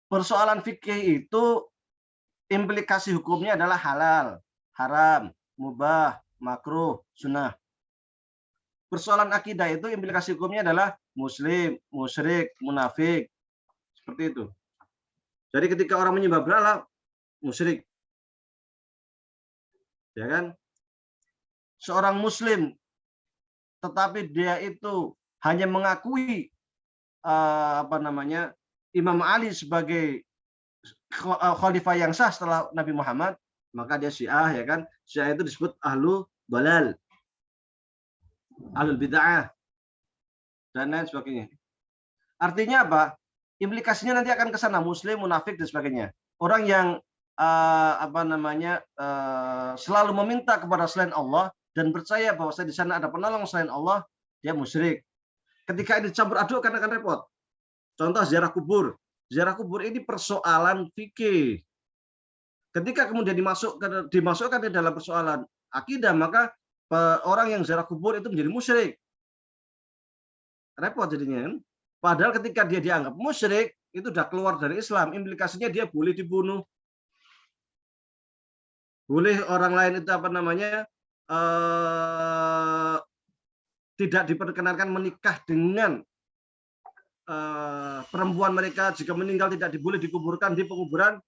Persoalan fikih itu implikasi hukumnya adalah halal, haram, mubah, makruh, sunnah. Persoalan akidah itu implikasi hukumnya adalah muslim, musyrik, munafik. Seperti itu. Jadi ketika orang menyembah berhala, musyrik. Ya kan? Seorang muslim tetapi dia itu hanya mengakui Imam Ali sebagai khalifah yang sah setelah Nabi Muhammad, maka dia Syiah, ya kan? Syiah itu disebut ahlu balal, ahlul bid'ah, dan lain sebagainya. Artinya apa? Implikasinya nanti akan ke sana, muslim, munafik, dan sebagainya. Orang yang selalu meminta kepada selain Allah dan percaya bahwa di sana ada penolong selain Allah, dia musyrik. Ketika ini campur aduk akan repot. Contoh ziarah kubur. Ziarah kubur ini persoalan fikih. Ketika kemudian dimasukkan ke dalam persoalan akidah, maka orang yang ziarah kubur itu menjadi musyrik. Repot jadinya kan? Padahal ketika dia dianggap musyrik, itu sudah keluar dari Islam. Implikasinya dia boleh dibunuh. Boleh orang lain itu tidak diperkenankan menikah dengan perempuan mereka, jika meninggal tidak boleh dikuburkan di penguburan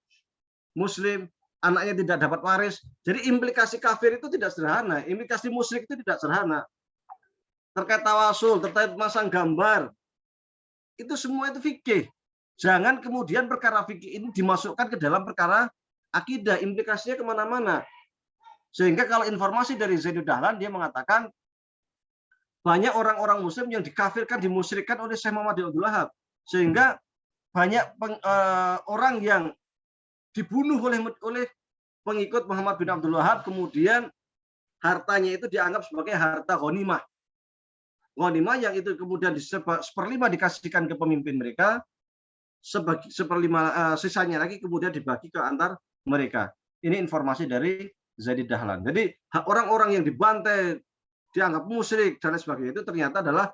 muslim, anaknya tidak dapat waris. Jadi implikasi kafir itu tidak sederhana, implikasi musyrik itu tidak sederhana. Terkait tawasul, terkait masang gambar, itu semua itu fikih. Jangan kemudian perkara fikih ini dimasukkan ke dalam perkara akidah, implikasinya kemana-mana. Sehingga kalau informasi dari Zainuddin Dahlan, dia mengatakan banyak orang-orang muslim yang dikafirkan, dimusyrikkan oleh Syekh Muhammad bin Abdul Wahab. Sehingga banyak orang yang dibunuh oleh pengikut Muhammad bin Abdul Wahab, kemudian hartanya itu dianggap sebagai harta ghanimah. Ghanimah yang itu kemudian seperlima dikasihkan ke pemimpin mereka, sisanya lagi kemudian dibagi ke antar mereka. Ini informasi dari Zainuddin Dahlan. Jadi orang-orang yang dibantai, dianggap musyrik dan lain sebagainya itu ternyata adalah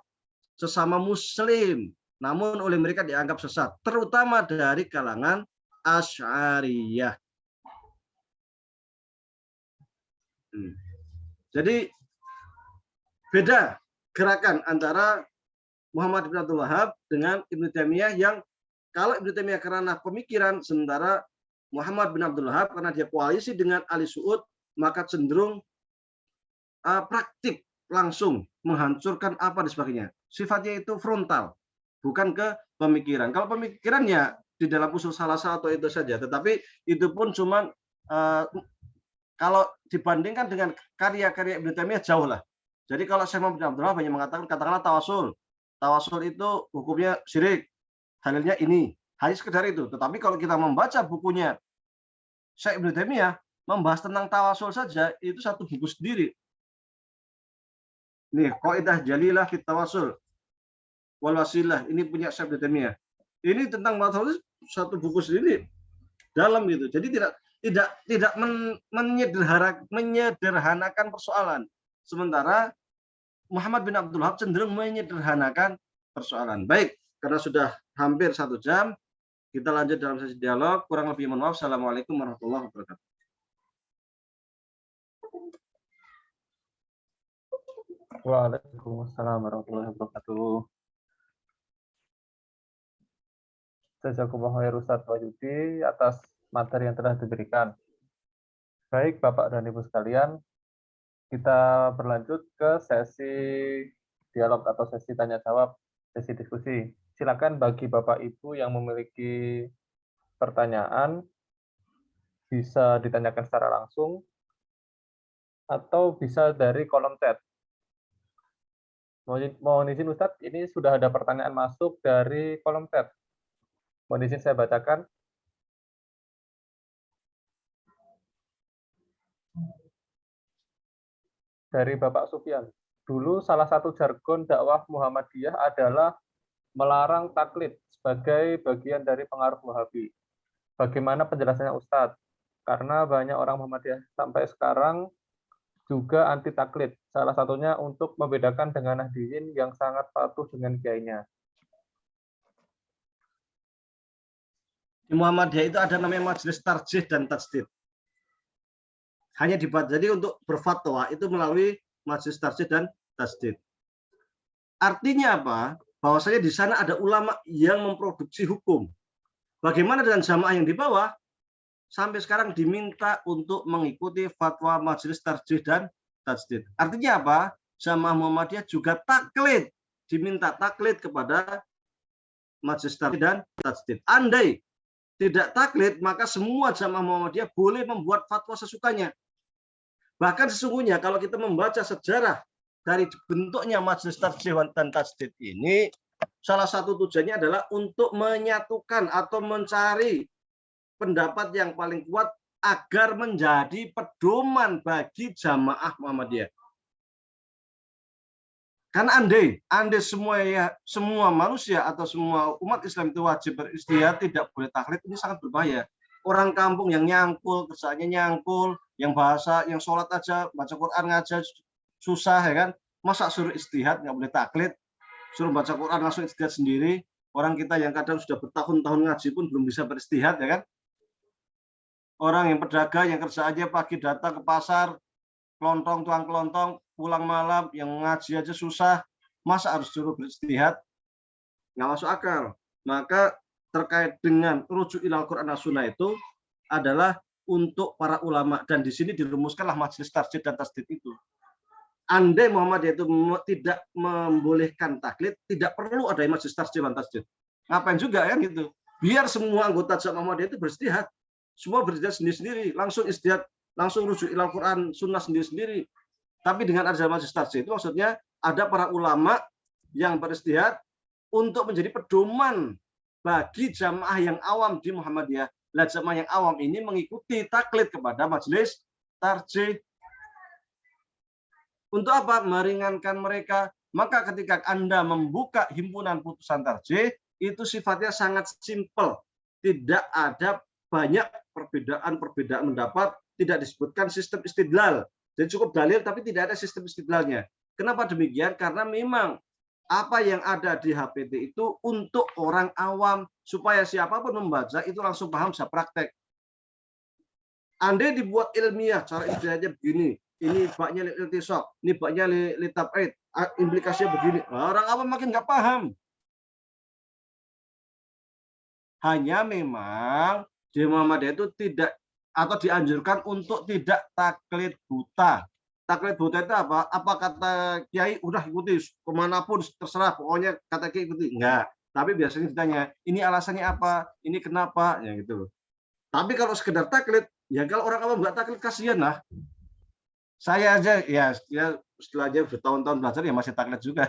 sesama muslim, namun oleh mereka dianggap sesat, terutama dari kalangan Asy'ariyah. Jadi beda gerakan antara Muhammad bin Abdul Wahab dengan Ibnu Taimiyah, yang kalau Ibnu Taimiyah karena pemikiran, sementara Muhammad bin Abdul Wahab karena dia koalisi dengan Ali Su'ud, maka cenderung praktik, langsung menghancurkan apa dan sebagainya. Sifatnya itu frontal, bukan ke pemikiran. Kalau pemikirannya di dalam usul salasah atau itu saja, tetapi itu pun cuma kalau dibandingkan dengan karya-karya Ibnu Taimiyah jauh lah. Jadi kalau Syekh Muhammad bin Abdul Wahab hanya mengatakan, katakanlah tawasul. Tawasul itu hukumnya syirik. dalilnya ini. Hanya sekedar itu. Tetapi kalau kita membaca bukunya Syekh Ibnu Taimiyah, membahas tentang tawasul saja, itu satu buku sendiri. Nih, Qaidah Jalilah fit Tawasul wal Wasilah, ini punya Syekh Ibnu Taimiyah. Ini tentang tawasul satu buku sendiri dalam gitu. Jadi tidak menyederhanakan persoalan. Sementara Muhammad bin Abdul Wahab cenderung menyederhanakan persoalan. Baik, karena sudah hampir 1 jam, kita lanjut dalam sesi dialog. Kurang lebih mohon maaf. Assalamualaikum warahmatullahi wabarakatuh. Waalaikumsalam warahmatullahi wabarakatuh. Jazakumullah khair Ustadz Wahyudi atas materi yang telah diberikan. Baik Bapak dan Ibu sekalian, kita berlanjut ke sesi dialog atau sesi tanya jawab, sesi diskusi. Silakan bagi Bapak Ibu yang memiliki pertanyaan bisa ditanyakan secara langsung atau bisa dari kolom chat. Mohon izin Ustadz, ini sudah ada pertanyaan masuk dari kolom chat. Mohon izin saya bacakan. Dari Bapak Sufyan. Dulu salah satu jargon dakwah Muhammadiyah adalah melarang taklid sebagai bagian dari pengaruh Wahabi. Bagaimana penjelasannya Ustadz? Karena banyak orang Muhammadiyah sampai sekarang juga anti taklid. Salah satunya untuk membedakan dengan Nahdiyin yang sangat patuh dengan kiainya. Di Muhammadiyah itu ada namanya majelis tarjih dan tajdid. Hanya dibuat jadi untuk berfatwa itu melalui majelis tarjih dan tajdid. Artinya apa? Bahwasanya di sana ada ulama yang memproduksi hukum. Bagaimana dengan jamaah yang di bawah? Sampai sekarang diminta untuk mengikuti fatwa majelis tarjih dan tajdid. Artinya apa? Jamaah Muhammadiyah juga taklid, diminta taklid kepada majelis tarjih dan tajdid. Andai tidak taklid, maka semua jamaah Muhammadiyah boleh membuat fatwa sesukanya. Bahkan sesungguhnya kalau kita membaca sejarah dari bentuknya majelis tarjih dan tajdid ini, salah satu tujuannya adalah untuk menyatukan atau mencari pendapat yang paling kuat agar menjadi pedoman bagi jamaah Muhammadiyah. Karena andai semua manusia atau semua umat Islam itu wajib beristihad, tidak boleh taklid, ini sangat berbahaya. Orang kampung yang nyangkul, kerjaannya nyangkul, yang bahasa, yang sholat aja, baca Quran aja susah ya kan. Masa suruh istihad, nggak boleh taklid, suruh baca Quran langsung istihad sendiri. Orang kita yang kadang sudah bertahun-tahun ngaji pun belum bisa beristihad ya kan. Orang yang pedagang yang kerjaannya pagi datang ke pasar, kelontong, tuang kelontong, pulang malam, yang ngaji aja susah, masa harus suruh beristihad? Nggak masuk akal. Maka terkait dengan rujuk ilal Quran dan Sunnah itu adalah untuk para ulama, dan di sini dirumuskanlah majelis tarjih dan tajdid itu. Andai Muhammadiyah itu tidak membolehkan taklid, tidak perlu ada majelis tarjih dan tajdid. Ngapain juga ya gitu? Biar semua anggota jamaah Muhammadiyah itu beristihad, semua beristihad sendiri-sendiri, langsung istihad, langsung rujuk ilal Quran Sunnah sendiri-sendiri. Tapi dengan ada majelis tarjih itu maksudnya ada para ulama yang beristihad untuk menjadi pedoman bagi jamaah yang awam di Muhammadiyah. Lah jamaah yang awam ini mengikuti taklid kepada majelis tarjih. Untuk apa? Meringankan mereka. Maka ketika Anda membuka himpunan putusan tarjih, itu sifatnya sangat simpel. Tidak ada banyak perbedaan pendapat, tidak disebutkan sistem istidlal. Jadi cukup dalil tapi tidak ada sistem istidlalnya. Kenapa demikian? Karena memang apa yang ada di HPT itu untuk orang awam, supaya siapapun membaca itu langsung paham, bisa praktek. Andai dibuat ilmiah, cara istidlalnya begini, ini baknya iltisaq, ini baknya litab'id, implikasinya begini, orang awam makin nggak paham. Hanya memang di Muhammadiyah itu tidak atau dianjurkan untuk tidak taklid buta. Taklid buta itu apa? Apa kata kiai udah ikuti kemanapun terserah, pokoknya kata kiai ikuti. Enggak. Tapi biasanya ditanya, ini alasannya apa? Ini kenapa? Ya gitu. Tapi kalau sekedar taklid, ya kalau orang awam nggak taklid kasihan lah. Saya aja ya setelahnya bertahun-tahun belajar ya masih taklid juga,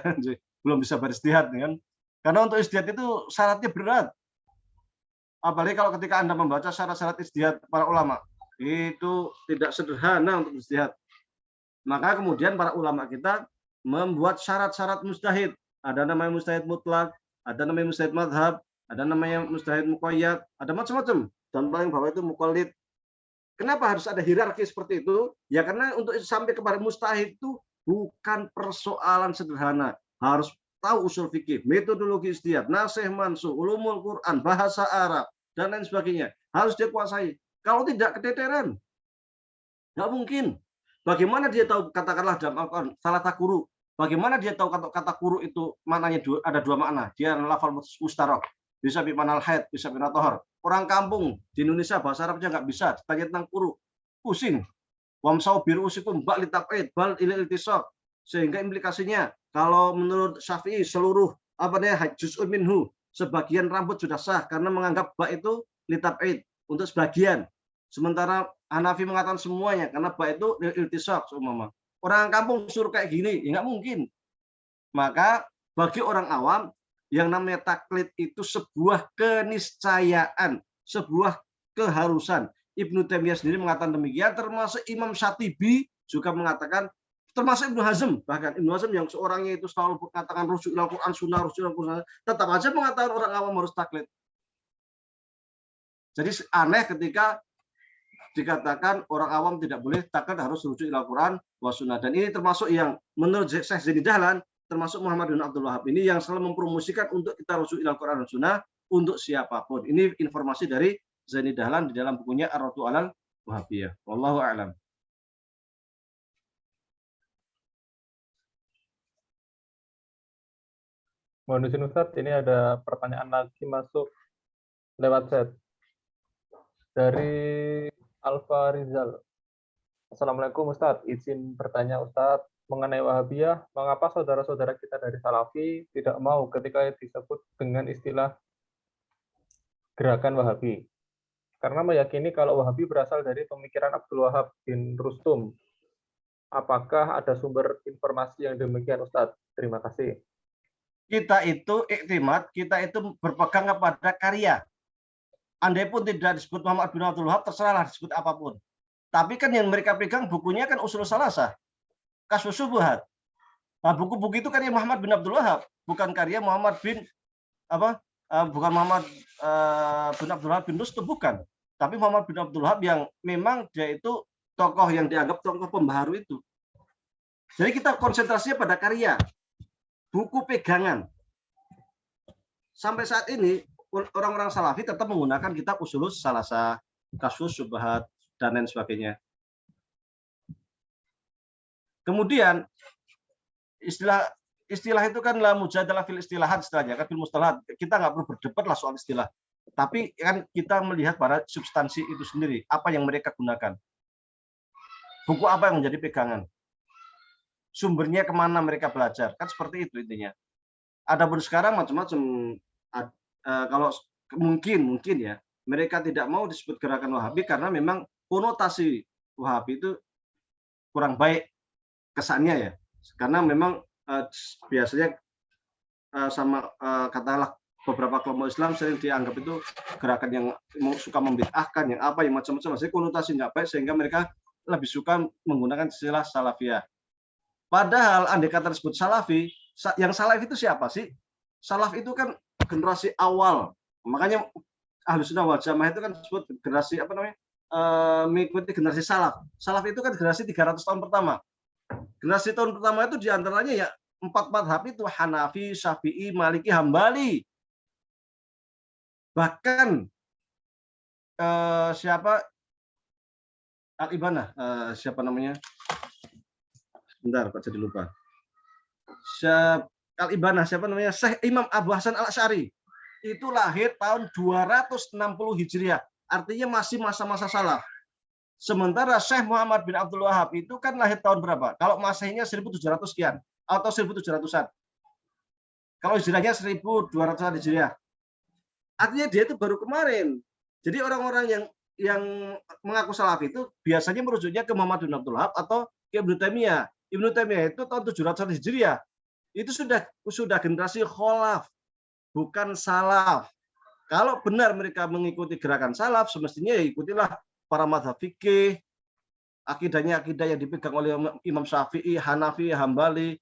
belum bisa beristihad kan. Karena untuk ijtihad itu syaratnya berat. Apalagi kalau ketika Anda membaca syarat-syarat ijtihad para ulama, itu tidak sederhana untuk ijtihad. Maka kemudian para ulama kita membuat syarat-syarat mustahid. Ada namanya mustahid mutlak, ada namanya mustahid madhab, ada namanya mustahid muqayyad, ada macam-macam. Dan paling bawah itu muqallid. Kenapa harus ada hierarki seperti itu? Ya karena untuk sampai kepada mustahid itu bukan persoalan sederhana. Harus tahu usul fikih, metodologi ijtihad, nasih mansuh, ulumul Quran, bahasa Arab, dan lain sebagainya. Harus dia kuasai. Kalau tidak keteteran, nggak mungkin. Bagaimana dia tahu, katakanlah dalam Al-Quran, salah takuru. Bagaimana dia tahu kata kuru itu maknanya ada dua makna. Dia lafal mustarok. Bisa bimanal haid, bisa binatohor. Orang kampung di Indonesia bahasa Arabnya nggak bisa. Tanya tentang kuru. Pusing. Wamsau biru usikum bak litaqid bal ilil iltisaq. Sehingga implikasinya, kalau menurut Syafi'i seluruh juz'un minhu, sebagian rambut sudah sah karena menganggap bak itu litaqid untuk sebagian. Sementara Hanafi mengatakan semuanya karena bak itu iltisaq seumpama. Orang kampung suruh kayak gini, ya nggak mungkin. Maka bagi orang awam, yang namanya taklid itu sebuah keniscayaan, sebuah keharusan. Ibnu Taimiyah sendiri mengatakan demikian, termasuk Imam Syatibi juga mengatakan, termasuk Ibnu Hazm, bahkan Ibnu Hazm yang seorangnya itu selalu mengatakan rujuk Al-Quran sunnah, rujuk Al-Quran, tetap aja mengatakan orang awam harus taklid. Jadi aneh ketika dikatakan orang awam tidak boleh taklid, harus rujuk Al-Quran wa sunnah. Dan ini termasuk yang menurut Syekh Zaini Dahlan, termasuk Muhammad bin Abdul Wahab ini yang selalu mempromosikan untuk kita rujuk Al-Quran dan sunnah untuk siapapun. Ini informasi dari Zaini Dahlan di dalam bukunya Ar-Raddu 'alal Wahabiyah. Wallahu a'lam. Mohon izin Ustadz, ini ada pertanyaan lagi masuk lewat chat dari Alfa Rizal. Assalamualaikum Ustadz, izin bertanya Ustadz mengenai Wahabiyah, mengapa saudara-saudara kita dari Salafi tidak mau ketika disebut dengan istilah gerakan Wahabi? Karena meyakini kalau Wahabi berasal dari pemikiran Abdul Wahab bin Rustum. Apakah ada sumber informasi yang demikian Ustadz? Terima kasih. Kita itu iktimat, kita itu berpegang kepada karya. Andai pun tidak disebut Muhammad bin Abdul Wahab, terserahlah disebut apapun. Tapi kan yang mereka pegang bukunya kan Ushul Salasah, Kasyfus Syubhat. Nah, buku-buku itu karya Muhammad bin Abdul Wahab, bukan karya Muhammad bin bukan Muhammad bin Abdul Wahab bin Rustum, bukan. Tapi Muhammad bin Abdul Wahab yang memang dia itu tokoh yang dianggap tokoh pembaharu itu. Jadi kita konsentrasinya pada karya, buku pegangan. Sampai saat ini orang-orang Salafi tetap menggunakan kitab Ushul Salasah, Kasyfus Syubhat, dan lain sebagainya. Kemudian istilah itu kan la mujadalah fil istilahat, istilahnya kan fil mustalahat. Kita nggak perlu berdebat lah soal istilah. Tapi kan kita melihat pada substansi itu sendiri, apa yang mereka gunakan. Buku apa yang menjadi pegangan? Sumbernya kemana mereka belajar? Kan seperti itu intinya. Adapun sekarang macam-macam. Kalau mungkin ya, mereka tidak mau disebut gerakan Wahabi karena memang konotasi Wahabi itu kurang baik kesannya ya. Karena memang biasanya katakanlah beberapa kelompok Islam sering dianggap itu gerakan yang suka membid'ahkan, yang apa, yang macam-macam. Maksudnya konotasi nggak baik sehingga mereka lebih suka menggunakan istilah Salafiyah. Padahal andai kata disebut Salafi, yang Salaf itu siapa sih? Salaf itu kan generasi awal. Makanya Ahlus Sunnah wal Jamaah itu kan disebut generasi mengikuti generasi Salaf. Salaf itu kan generasi 300 tahun pertama. Generasi tahun pertama itu diantaranya ya 4 madhab itu, Hanafi, Syafi'i, Maliki, Hambali. Bahkan siapa Al-Ibanah, siapa namanya? Sebentar, kok jadi lupa. Al-Ibanah, siapa namanya? Syekh Imam Abu Hasan Al-Asy'ari. Itu lahir tahun 260 Hijriah. Artinya masih masa-masa salaf. Sementara Syekh Muhammad bin Abdul Wahab itu kan lahir tahun berapa? Kalau Masehinya 1700 sekian atau 1700-an. Kalau hijriahnya 1200-an Hijriah. Artinya dia itu baru kemarin. Jadi orang-orang yang mengaku salaf itu biasanya merujuknya ke Muhammad bin Abdul Wahab atau ke Ibnu Taimiyah. Ibnu Taimiyah itu tahun 700 Hijriah. Itu sudah generasi kholaf. bukan salaf. Kalau benar mereka mengikuti gerakan salaf, semestinya ya ikutilah para mazhab fikih, akidahnya akidah yang dipegang oleh Imam Syafi'i, Hanafi, Hambali,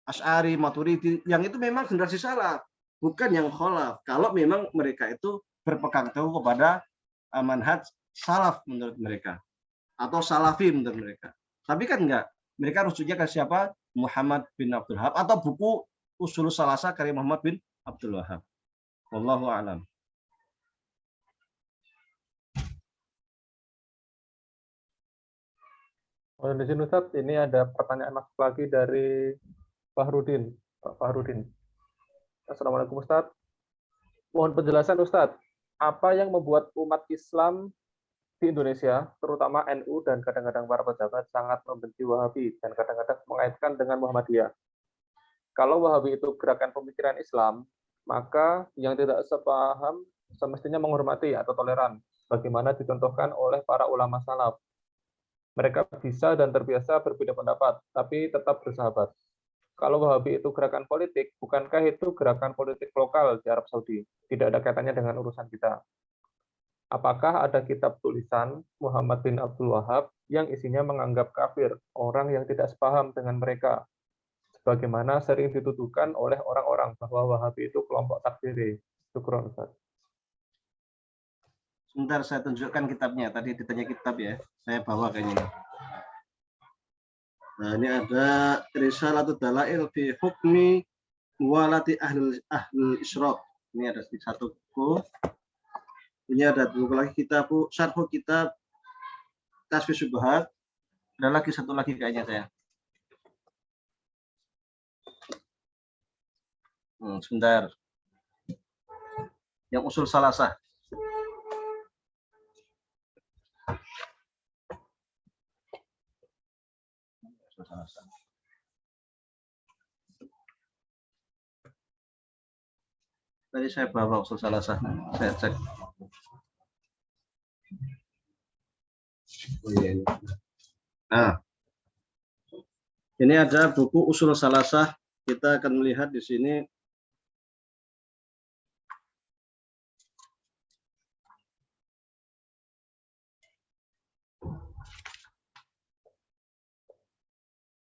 Asy'ari, Maturidi, yang itu memang generasi salaf, bukan yang khalaf. Kalau memang mereka itu berpegang teguh kepada manhaj salaf menurut mereka, atau salafi menurut mereka. Tapi kan enggak. Mereka rujuknya ke siapa? Muhammad bin Abdul Wahab, atau buku Ushulus Salasah karya Muhammad bin Abdul Wahab. Wallahu a'lam. Di sini Ustadz, ini ada pertanyaan masuk lagi dari Fahrudin. Pak Fahrudin. Assalamualaikum Ustadz. Mohon penjelasan Ustadz, apa yang membuat umat Islam di Indonesia, terutama NU dan kadang-kadang para pejabat sangat membenci Wahabi dan kadang-kadang mengaitkan dengan Muhammadiyah. Kalau Wahabi itu gerakan pemikiran Islam, maka yang tidak sepaham semestinya menghormati atau toleran, bagaimana dicontohkan oleh para ulama salaf. Mereka bisa dan terbiasa berbeda pendapat, tapi tetap bersahabat. Kalau Wahabi itu gerakan politik, bukankah itu gerakan politik lokal di Arab Saudi? Tidak ada kaitannya dengan urusan kita. Apakah ada kitab tulisan Muhammad bin Abdul Wahab yang isinya menganggap kafir orang yang tidak sepaham dengan mereka? Sebagaimana sering dituduhkan oleh orang-orang bahwa Wahabi itu kelompok takfiri. Syukron, Ustaz. Sebentar saya tunjukkan kitabnya. Tadi ditanya kitab ya. Saya bawa kayaknya. Nah, ini ada Risalatul Dalail fi Hukmi Muwalati Ahlul Isyraq. Ini ada satu buku. Ini ada buku lagi kitab Syarh Kitab Tasfiyus Syubhat. Ada lagi satu lagi kayaknya saya. Sebentar. Yang Usul Salasah. Tadi saya bawa Usul Salasah. Saya cek. Nah, ini ada buku Usul Salasah. Kita akan melihat di sini.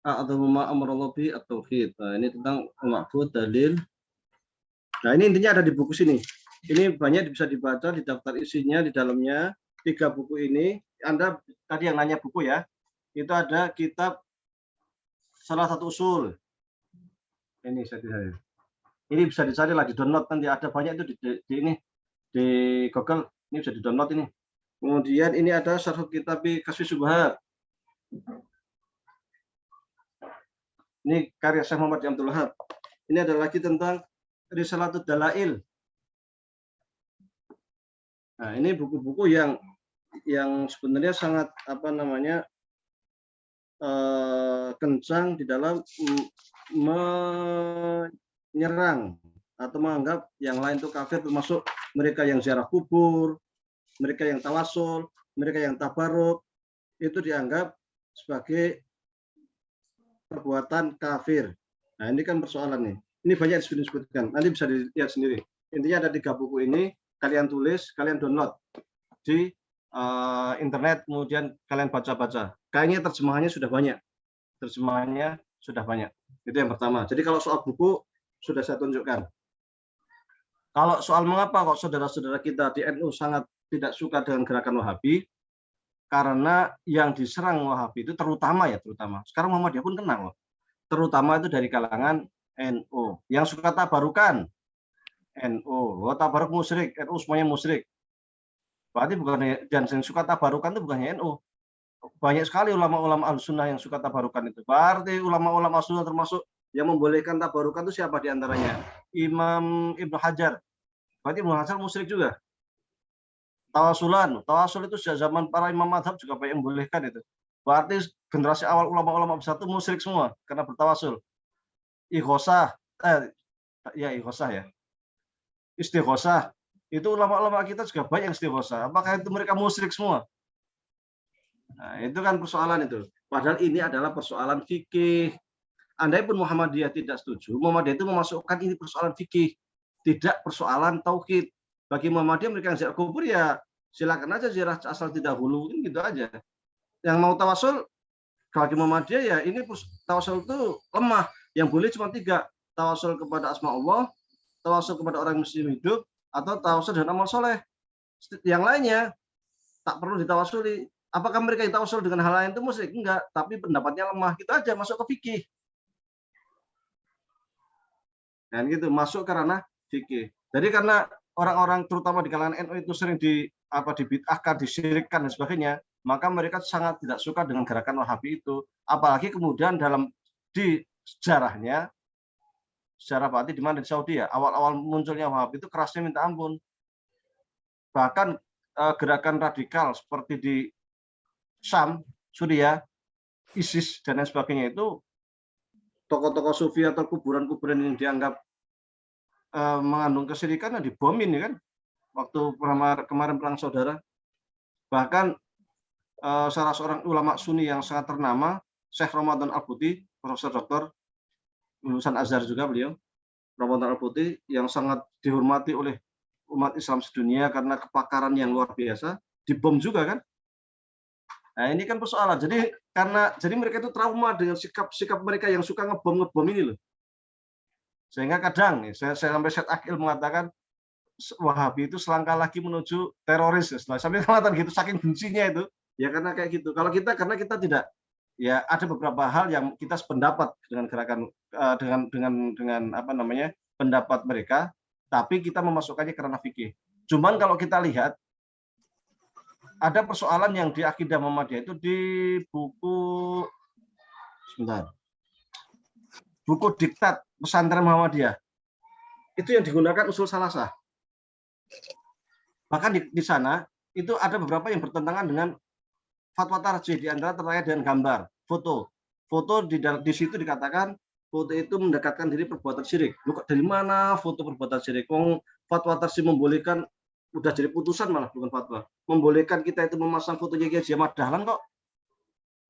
A'dhamuma amrallahi at-tauhid. Nah, ini tentang ma'bud dalil. Nah, ini intinya ada di buku sini. Ini banyak bisa dibaca di daftar isinya di dalamnya. 3 buku ini. Anda tadi yang nanya buku ya. Itu ada kitab salah satu usul. Ini saya lihat. Ini bisa dicari lah, di download, nanti ada banyak itu di ini di Google. Ini bisa di download ini. Kemudian ini ada Syarh Kitab Tasfiyus Syubhat. Ini karya Syekh Muhammad bin Abdul Wahab. Ini ada lagi tentang Risalatul Dalail. Nah, ini buku-buku yang sebenarnya sangat kencang di dalam menyerang atau menganggap yang lain itu kafir, termasuk mereka yang ziarah kubur, mereka yang tawasul, mereka yang tabaruk, itu dianggap sebagai perbuatan kafir. Nah, ini kan persoalan nih. Ini banyak disebutkan. Nanti bisa dilihat sendiri. Intinya ada 3 buku ini. Kalian tulis, kalian download di internet, kemudian kalian baca-baca. Kayaknya terjemahannya sudah banyak. Itu yang pertama. Jadi kalau soal buku sudah saya tunjukkan. Kalau soal mengapa kok saudara-saudara kita di NU sangat tidak suka dengan gerakan Wahabi, karena yang diserang Wahabi itu terutama. Sekarang Muhammadiyah pun kenal, terutama itu dari kalangan NU. Yang suka tabarukan NU, tabaruk musyrik, NU semuanya musyrik. Berarti bukan, dan yang suka tabarukan itu bukannya NU. Banyak sekali ulama-ulama Ahlussunnah yang suka tabarukan itu. Berarti ulama-ulama Ahlussunnah termasuk yang membolehkan tabarukan itu siapa diantaranya? Imam Ibnu Hajar. Berarti Ibnu Hajar musyrik juga. Tawasul itu sejak zaman para imam madhab juga banyak yang membolehkan itu. Berarti generasi awal ulama-ulama besar itu musyrik semua karena bertawasul. Ighosah ya. Istighosah itu ulama-ulama kita juga banyak yang istighosah. Apakah itu mereka musyrik semua? Nah, itu kan persoalan itu. Padahal ini adalah persoalan fikih. Andai pun Muhammadiyah tidak setuju, Muhammadiyah itu memasukkan ini persoalan fikih. tidak persoalan tauhid. Bagi Muhammadiyah mereka yang ziarah kubur ya silakan aja ziarah asal tidak hulu, gitu aja. Yang mau tawasul bagi Muhammadiyah ya ini tawasul itu lemah. Yang boleh cuma 3, tawasul kepada asma Allah, tawasul kepada orang muslim hidup, atau tawasul dengan amal soleh. Yang lainnya tak perlu ditawasuli. Apakah mereka yang tawasul dengan hal lain itu musyrik? Enggak, tapi pendapatnya lemah. Gitu aja, masuk ke fikih. Dan gitu, masuk ke ranah fikih. Jadi karena orang-orang terutama di kalangan NU itu sering dibid'ahkan, disyirikkan dan sebagainya, maka mereka sangat tidak suka dengan gerakan Wahabi itu. Apalagi kemudian di sejarahnya, sejarah Fatih di mana di Saudi ya, awal-awal munculnya Wahabi itu kerasnya minta ampun. Bahkan gerakan radikal seperti di Syam, Suriah, ISIS dan lain sebagainya itu tokoh-tokoh sufi atau kuburan-kuburan yang dianggap mengandung kesyirikan dibomin ya kan, waktu kemarin perang saudara. Bahkan salah seorang ulama Sunni yang sangat ternama, Syekh Ramadan Al-Buti, Profesor Doktor lulusan Azhar juga beliau, Ramadan Al-Buti yang sangat dihormati oleh umat Islam sedunia karena kepakaran yang luar biasa, dibom juga kan. Nah ini kan persoalan. Jadi mereka itu trauma dengan sikap mereka yang suka ngebom ini loh. Sehingga kadang saya sampai Syed Akil mengatakan Wahabi itu selangkah lagi menuju teroris. Sampai mengatakan gitu, saking bencinya itu. Ya karena kayak gitu. Kalau karena kita tidak, ya ada beberapa hal yang kita sependapat dengan gerakan dengan apa namanya pendapat mereka, tapi kita memasukkannya ke ranah fikih. Cuman kalau kita lihat ada persoalan yang di akidah Muhammadiyah itu di buku diktat pesantren Muhammadiyah itu yang digunakan usul salasah. Bahkan di sana itu ada beberapa yang bertentangan dengan fatwa tarjih, di antara terkait dengan gambar, foto. Foto di situ dikatakan foto itu mendekatkan diri perbuatan syirik. Loh, dari mana foto perbuatan syirik? Fatwa tarjih membolehkan, udah jadi putusan malah bukan fatwa. Membolehkan kita itu memasang fotonya Kiai Haji Ahmad Dahlan kok.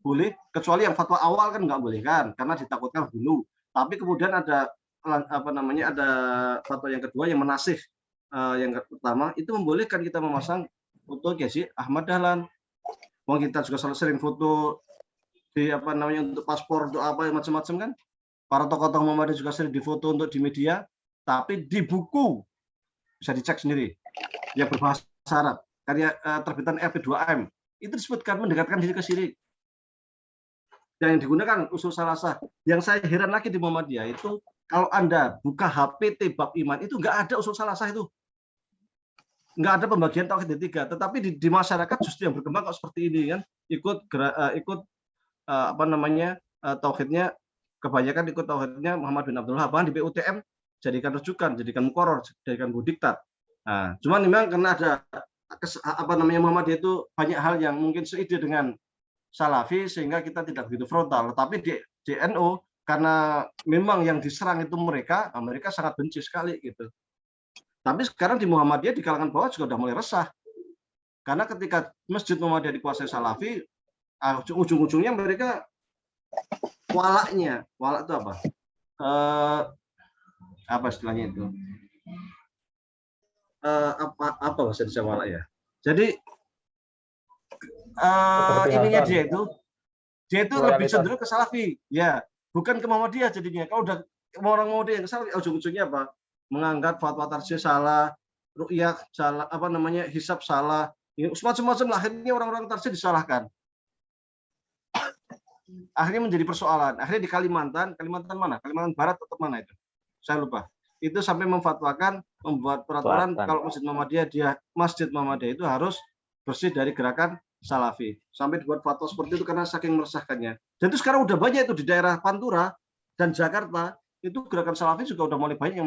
Boleh, kecuali yang fatwa awal kan nggak boleh kan, karena ditakutkan dulu. Tapi kemudian ada ada fatwa yang kedua yang menasih yang pertama itu membolehkan kita memasang foto Kiai Haji Ahmad Dahlan. Kita juga sering foto di untuk paspor, untuk apa macam-macam kan. Para tokoh-tokoh Muhammadiyah juga sering difoto untuk di media, tapi di buku bisa dicek sendiri yang berbahasa Arab karya terbitan RP2M itu disebutkan mendekatkan diri ke syirik. Dan yang digunakan usul salasah. Yang saya heran lagi di Muhammadiyah itu kalau Anda buka HPT bab iman itu nggak ada usul salasah itu. Nggak ada pembagian tauhid di 3, tetapi di masyarakat justru yang berkembang kok seperti ini kan, ikut tauhidnya, kebanyakan ikut tauhidnya Muhammad bin Abdul Wahab. Bahkan di PUTM jadikan rujukan, jadikan mukoror, jadikan buku diktat. Nah, cuman memang karena ada Muhammadiyah itu banyak hal yang mungkin seide dengan Salafi sehingga kita tidak begitu frontal. Tapi di NU karena memang yang diserang itu mereka sangat benci sekali gitu. Tapi sekarang di Muhammadiyah di kalangan bawah juga sudah mulai resah. Karena ketika Masjid Muhammadiyah dikuasai Salafi, ujung-ujungnya mereka walak itu apa? Apa istilahnya itu? Apa bahasa Indonesia walak ya? Jadi ininya dia itu lebih cenderung ke Salafi, ya, bukan ke Muhammadiyah jadinya. Kalau udah orang Muhammadiyah yang ke Salafi, ujung-ujungnya apa? Menganggap fatwa tarjih salah, ru'yah salah, hisab salah, macam-macam lah. Akhirnya orang-orang tarjih disalahkan. Akhirnya menjadi persoalan. Akhirnya di Kalimantan mana? Kalimantan Barat atau mana itu? Saya lupa. Itu sampai membuat peraturan kalau Masjid Muhammadiyah itu harus bersih dari gerakan Salafi. Sampai dibuat fatwa seperti itu karena saking meresahkannya. Dan itu sekarang udah banyak itu di daerah Pantura dan Jakarta. Itu gerakan Salafi juga udah mulai banyak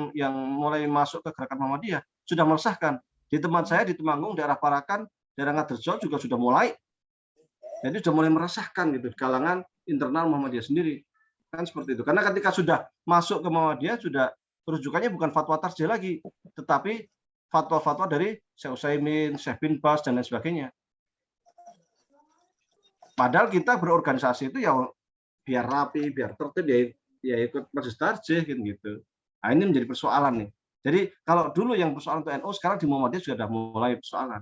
yang mulai masuk ke gerakan Muhammadiyah, sudah meresahkan. Di tempat saya di Temanggung, daerah Parakan, daerah Ngadrejo juga sudah mulai. Jadi sudah mulai meresahkan gitu di kalangan internal Muhammadiyah sendiri. Kan seperti itu. Karena ketika sudah masuk ke Muhammadiyah sudah rujukannya bukan fatwa tarjih lagi, tetapi fatwa-fatwa dari Syekh Utsaimin, Syekh bin Baz dan lain sebagainya. Padahal kita berorganisasi itu ya biar rapi, biar tertib ya ikut majelis tarjih gitu. Nah, ini menjadi persoalan nih. Jadi kalau dulu yang persoalan untuk NU, sekarang di Muhammadiyah juga sudah mulai persoalan.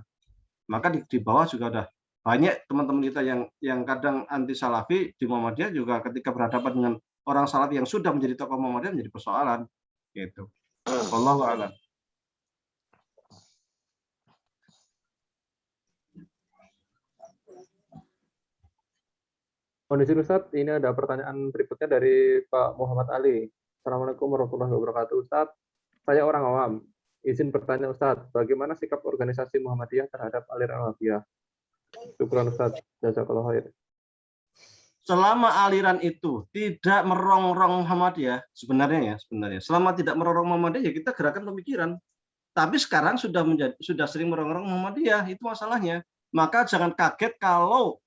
Maka di bawah juga ada banyak teman-teman kita yang kadang anti salafi di Muhammadiyah juga ketika berhadapan dengan orang salafi yang sudah menjadi tokoh Muhammadiyah menjadi persoalan gitu. Wallahu a'lam. Kondisi Ustadz, ini ada pertanyaan berikutnya dari Pak Muhammad Ali. Assalamualaikum warahmatullahi wabarakatuh. Ustadz, saya orang awam. Izin bertanya Ustadz, bagaimana sikap organisasi Muhammadiyah terhadap aliran Wahabiyah? Syukran Ustadz, jazakallah khair. Selama aliran itu tidak merongrong Muhammadiyah, sebenarnya selama tidak merongrong Muhammadiyah ya kita gerakan pemikiran. Tapi sekarang sudah sering merongrong Muhammadiyah, itu masalahnya. Maka jangan kaget kalau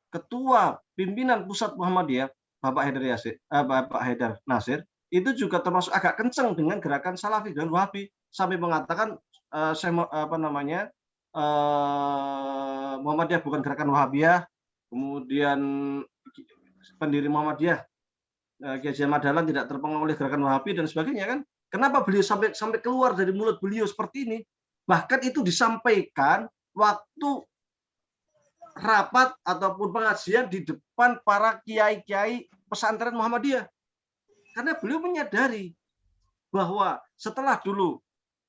Ketua Pimpinan Pusat Muhammadiyah, Bapak Haidar Nasir, itu juga termasuk agak kenceng dengan gerakan Salafi dan Wahabi sampai mengatakan Muhammadiyah bukan gerakan Wahabiyah, kemudian pendiri Muhammadiyah Kiai Haji Ahmad Dahlan tidak terpengaruh oleh gerakan Wahabi dan sebagainya kan. Kenapa beliau sampai keluar dari mulut beliau seperti ini? Bahkan itu disampaikan waktu rapat ataupun pengajian di depan para kiai-kiai pesantren Muhammadiyah. Karena beliau menyadari bahwa setelah dulu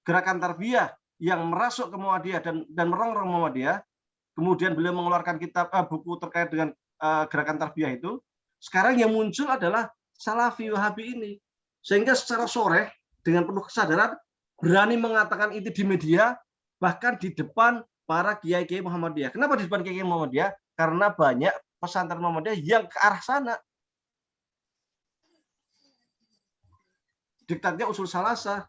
gerakan tarbiyah yang merasuk ke Muhammadiyah dan merongrong Muhammadiyah, kemudian beliau mengeluarkan buku terkait dengan gerakan tarbiyah itu, sekarang yang muncul adalah Salafi Wahabi ini. Sehingga secara sore dengan penuh kesadaran berani mengatakan itu di media, bahkan di depan para kiai-kiai Muhammadiyah. Kenapa di depan kiai Muhammadiyah? Karena banyak pesantren Muhammadiyah yang ke arah sana. Diktatnya usul salasa.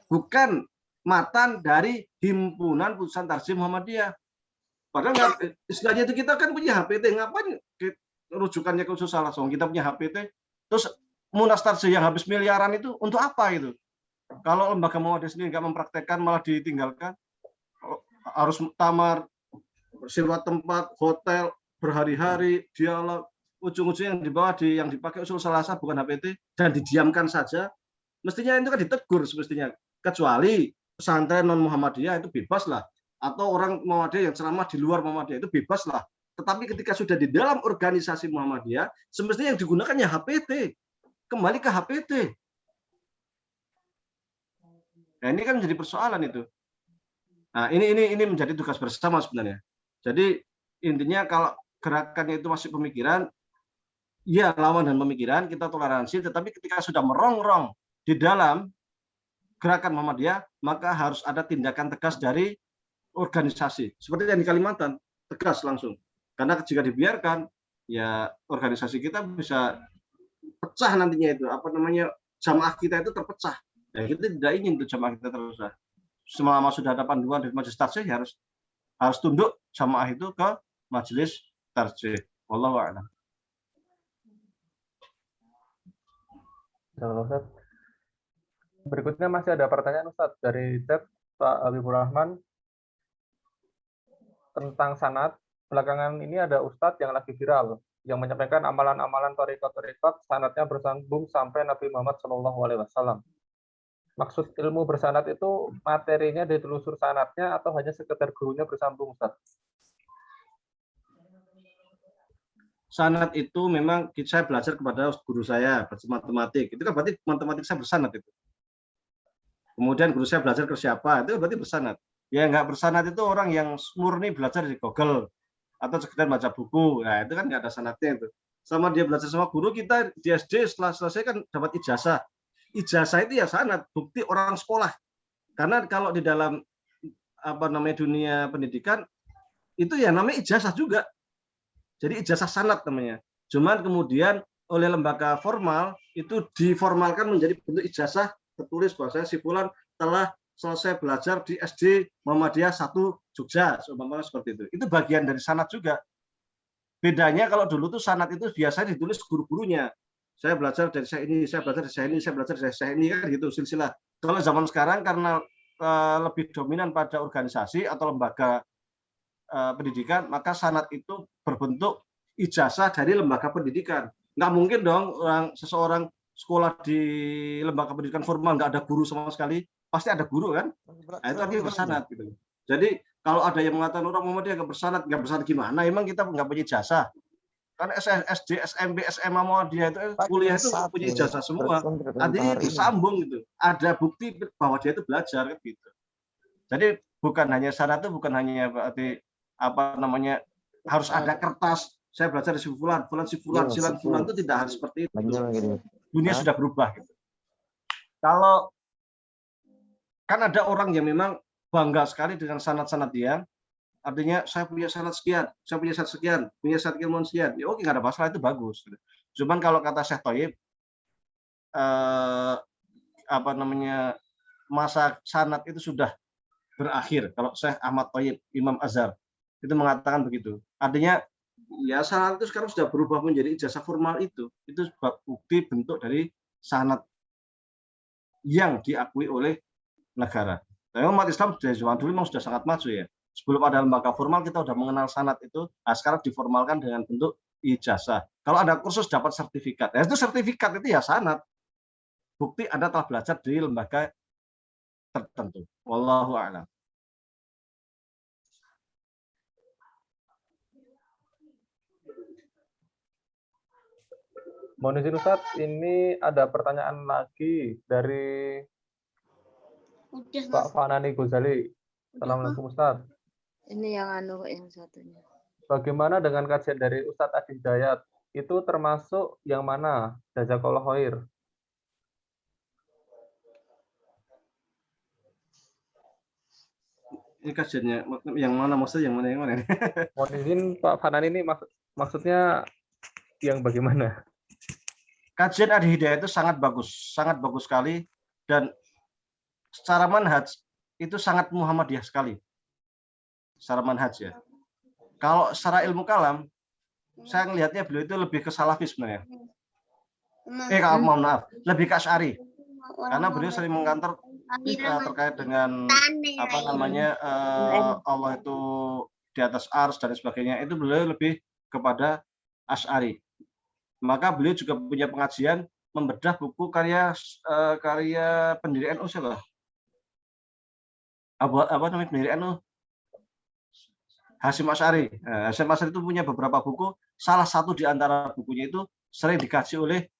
Bukan matan dari himpunan putusan Tarjih Muhammadiyah. Padahal istilahnya itu kita kan punya HPT. Ngapain rujukannya ke usul salasa? Kita punya HPT. Terus Munas Tarjih yang habis miliaran itu untuk apa itu? Kalau lembaga Muhammadiyah sendiri nggak mempraktekkan malah ditinggalkan. Harus muktamar, sewa tempat, hotel, berhari-hari, dialog, ujung-ujungnya yang dibawa yang dipakai usul salasa bukan HPT dan didiamkan saja. Mestinya itu kan ditegur semestinya. Kecuali pesantren non Muhammadiyah itu bebas lah, atau orang Muhammadiyah yang ceramah di luar Muhammadiyah itu bebas lah. Tetapi ketika sudah di dalam organisasi Muhammadiyah, semestinya yang digunakan ya HPT. Kembali ke HPT. Nah, ini kan menjadi persoalan itu. Nah, ini menjadi tugas bersama sebenarnya. Jadi intinya kalau gerakannya itu masih pemikiran, ya lawan dan pemikiran kita toleransi, tetapi ketika sudah merongrong di dalam gerakan Muhammadiyah, maka harus ada tindakan tegas dari organisasi. Seperti yang di Kalimantan, tegas langsung. Karena jika dibiarkan, ya organisasi kita bisa pecah nantinya itu. Jamaah kita itu terpecah. Ya, kita tidak ingin tuh jamaah kita terpecah. Selama sudah ada panduan dari Majelis Tarjih harus tunduk jamaah itu ke Majelis Tarjih. Wallahu a'lam. Berikutnya masih ada pertanyaan Ustadz dari chat Pak Habibur Rahman tentang sanad. Belakangan ini ada Ustadz yang lagi viral yang menyampaikan amalan-amalan thariqat-thariqat sanadnya bersambung sampai Nabi Muhammad SAW. Maksud ilmu bersanad itu materinya ditelusur sanadnya atau hanya sekedar gurunya bersambung, Ustaz? Sanad itu memang saya belajar kepada guru saya matematik. Itu kan berarti matematik saya bersanad itu. Kemudian guru saya belajar ke siapa, itu berarti bersanad. Ya nggak bersanad itu orang yang murni belajar di Google atau sekedar baca buku. Nah itu kan nggak ada sanadnya itu. Sama dia belajar sama guru, kita di SD setelah selesai kan dapat ijazah. Ijazah itu ya sanad, bukti orang sekolah. Karena kalau di dalam dunia pendidikan itu ya namanya ijazah juga. Jadi ijazah sanad namanya. Cuman kemudian oleh lembaga formal itu diformalkan menjadi bentuk ijazah tertulis bahwa si fulan telah selesai belajar di SD Muhammadiyah 1 Jogja, seumpamanya seperti itu. Itu bagian dari sanad juga. Bedanya kalau dulu tuh sanad itu biasanya ditulis guru-gurunya. Saya belajar dari saya ini, saya belajar dari saya ini, saya belajar dari saya ini, kan gitu silsilah. Kalau zaman sekarang karena lebih dominan pada organisasi atau lembaga pendidikan, maka sanad itu berbentuk ijazah dari lembaga pendidikan. Nggak mungkin dong seseorang sekolah di lembaga pendidikan formal nggak ada guru sama sekali, pasti ada guru kan? Nah, itu artinya bersanad gitu. Jadi kalau ada yang mengatakan orang Muhammadiyah nggak bersanad gimana? Emang kita nggak punya ijazah? Kan SD, SMP, SMA Muhammadiyah itu kuliah itu punya ijazah semua. Artinya tersambung gitu. Ada bukti bahwa dia itu belajar kan gitu. Jadi bukan hanya sanad itu bukan hanya berarti apa namanya harus ada kertas. Saya belajar si fulan, silan fulan itu tidak harus seperti itu. Dunia sudah berubah gitu. Kalau kan ada orang yang memang bangga sekali dengan sanad-sanad dia, artinya saya punya sanad sekian, saya punya sanad sekian, punya sanad ilmuwan sekian. Ya oke, nggak ada masalah, itu bagus. Cuman kalau kata Syekh Thayyib, apa namanya masa sanad itu sudah berakhir. Kalau Syekh Ahmad Thayyib, Imam Azhar itu mengatakan begitu. Artinya ya sanad itu sekarang sudah berubah menjadi ijazah formal itu. Itu bukti bentuk dari sanad yang diakui oleh negara. Nah, umat Islam dari zaman dulu memang sudah sangat maju ya. Sebelum ada lembaga formal kita sudah mengenal sanad itu. Nah, sekarang diformalkan dengan bentuk ijazah. Kalau ada kursus dapat sertifikat. Nah, itu sertifikat itu ya sanad. Bukti Anda telah belajar di lembaga tertentu. Wallahu a'lam. Mohon izin Ustadz, ini ada pertanyaan lagi dari Pak Fanani Ghazali. Assalamualaikum Ustadz. Ini yang satunya. Bagaimana dengan kajian dari Ustadz Adi Hidayat? Itu termasuk yang mana? Jazakallah khair. Ini kajiannya yang mana, maksudnya yang mana? Mohon izin Pak Fanani, ini maksudnya yang bagaimana? Kajian Adi Hidayat itu sangat bagus sekali, dan secara manhaj itu sangat Muhammadiyah sekali. Secara manhaj ya. Kalau secara ilmu kalam, saya melihatnya beliau itu lebih ke salafi sebenarnya. Mohon maaf, lebih ke Asy'ari. Karena beliau sering mengkantor terkait dengan apa namanya Allah itu di atas ars dan sebagainya. Itu beliau lebih kepada Asy'ari. Maka beliau juga punya pengajian membedah buku karya pendiri NU siapa? Apa namanya pendiri NU? Hasyim Asy'ari. Hasyim Asy'ari itu punya beberapa buku. Salah satu di antara bukunya itu sering dikaji oleh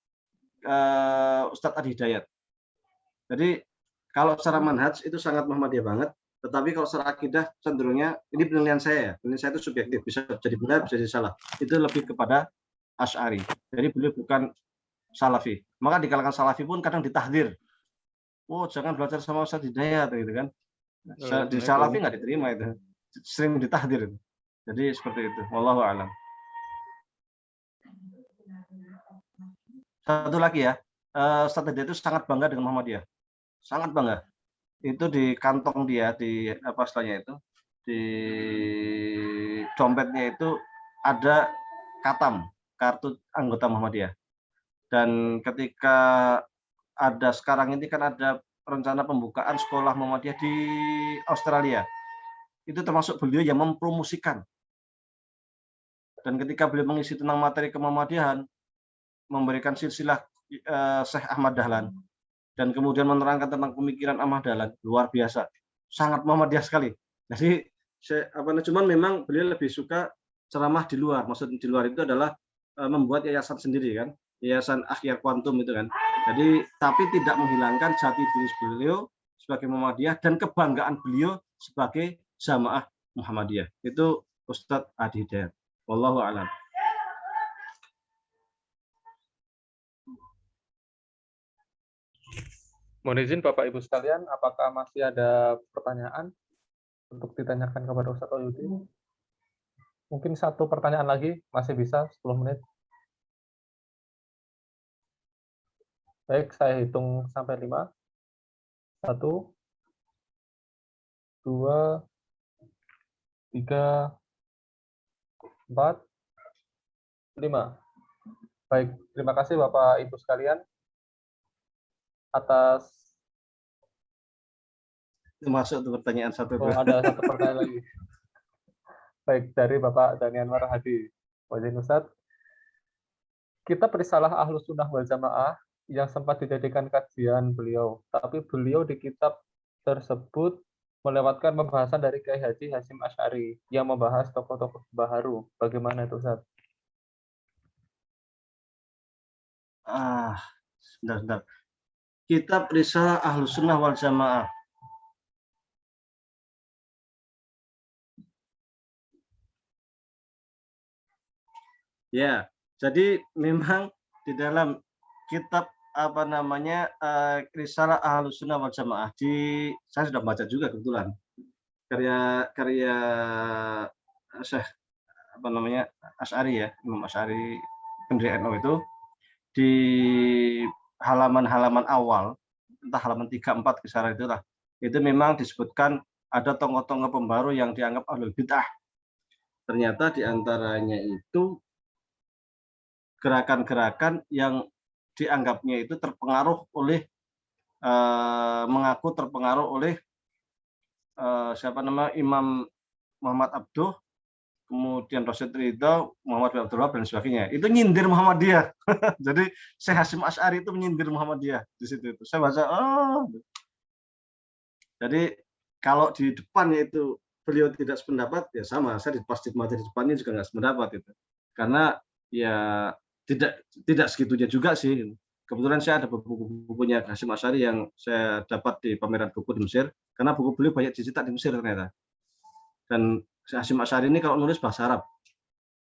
Ustadz Adi Hidayat. Jadi kalau secara manhaj itu sangat Muhammadiyah banget. Tetapi kalau secara akidah cenderungnya, ini penilaian saya ya. Penilaian saya itu subjektif. Bisa jadi benar, bisa jadi salah. Itu lebih kepada Asy'ari. Jadi beliau bukan salafi. Maka di kalangan salafi pun kadang ditahdir. Oh, jangan belajar sama Ustadz Hidayat gitu kan. Di salafi nggak diterima itu. Sering ditahdir. Jadi seperti itu. Wallahu a'lam. Satu lagi ya. Ustadz Hidayat itu sangat bangga dengan Muhammadiyah. Sangat bangga. Itu di kantong dia, di apa istilahnya itu, di dompetnya itu ada katam, kartu anggota Muhammadiyah. Dan ketika ada sekarang ini kan ada rencana pembukaan sekolah Muhammadiyah di Australia. Itu termasuk beliau yang mempromosikan. Dan ketika beliau mengisi tentang materi kemuhammadiyahan, memberikan silsilah Syekh Ahmad Dahlan, dan kemudian menerangkan tentang pemikiran Ahmad Dahlan, luar biasa. Sangat Muhammadiyah sekali. Jadi cuman memang beliau lebih suka ceramah di luar. Maksud di luar itu adalah membuat yayasan sendiri kan, yayasan Akhyar Kuantum itu kan. Jadi tapi tidak menghilangkan jati diri beliau sebagai Muhammadiyah dan kebanggaan beliau sebagai jamaah Muhammadiyah. Itu Ustadz Adi Hidayat. Wallahu a'lam. Mohon izin Bapak Ibu sekalian, apakah masih ada pertanyaan untuk ditanyakan kepada Ustadz Wahyudi? Mungkin satu pertanyaan lagi, masih bisa 10 menit. Baik, saya hitung sampai 5. 1, 2, 3, 4, 5. Baik, terima kasih Bapak Ibu sekalian atas Masuk tuh pertanyaan satu. ada satu pertanyaan lagi. Baik, dari Bapak Danian Marhadi. Wajib Ustadz, kita perisalah Ahlus Sunnah wal Jamaah yang sempat dijadikan kajian beliau. Tapi beliau di kitab tersebut melewatkan pembahasan dari Kiai Haji Hasyim Asy'ari yang membahas tokoh-tokoh baharu. Bagaimana itu, Ustaz? Sebentar. Kitab Risalah Ahlus Sunnah wal Jamaah. Ya, jadi memang di dalam kitab Risalah Ahlus Sunnah wal Jamaah saya sudah baca juga kebetulan karya Syekh Asy'ari ya, Imam Asy'ari pendiri NU itu di halaman-halaman awal, entah halaman 3, 4 kisaran itulah, itu memang disebutkan ada tokoh-tokoh pembaru yang dianggap ahlul bid'ah. Ternyata di antaranya itu gerakan-gerakan yang dianggapnya itu terpengaruh oleh mengaku terpengaruh oleh Imam Muhammad Abduh, kemudian Rasyid Ridha, Muhammad bin Abdul Wahab dan sebagainya. Itu nyindir Muhammadiyah. Jadi Syekh Hasyim Asy'ari itu menyindir Muhammadiyah di situ itu. Saya baca, Jadi kalau di depannya itu beliau tidak sependapat, ya sama. Saya pasti di depannya juga nggak sependapat itu. Karena ya tidak segitunya juga sih. Kebetulan saya ada buku-bukunya Hasyim Asy'ari yang saya dapat di pameran buku di Mesir. Karena buku beliau banyak dicetak di Mesir ternyata. Dan Hasyim Asy'ari ini kalau nulis bahasa Arab.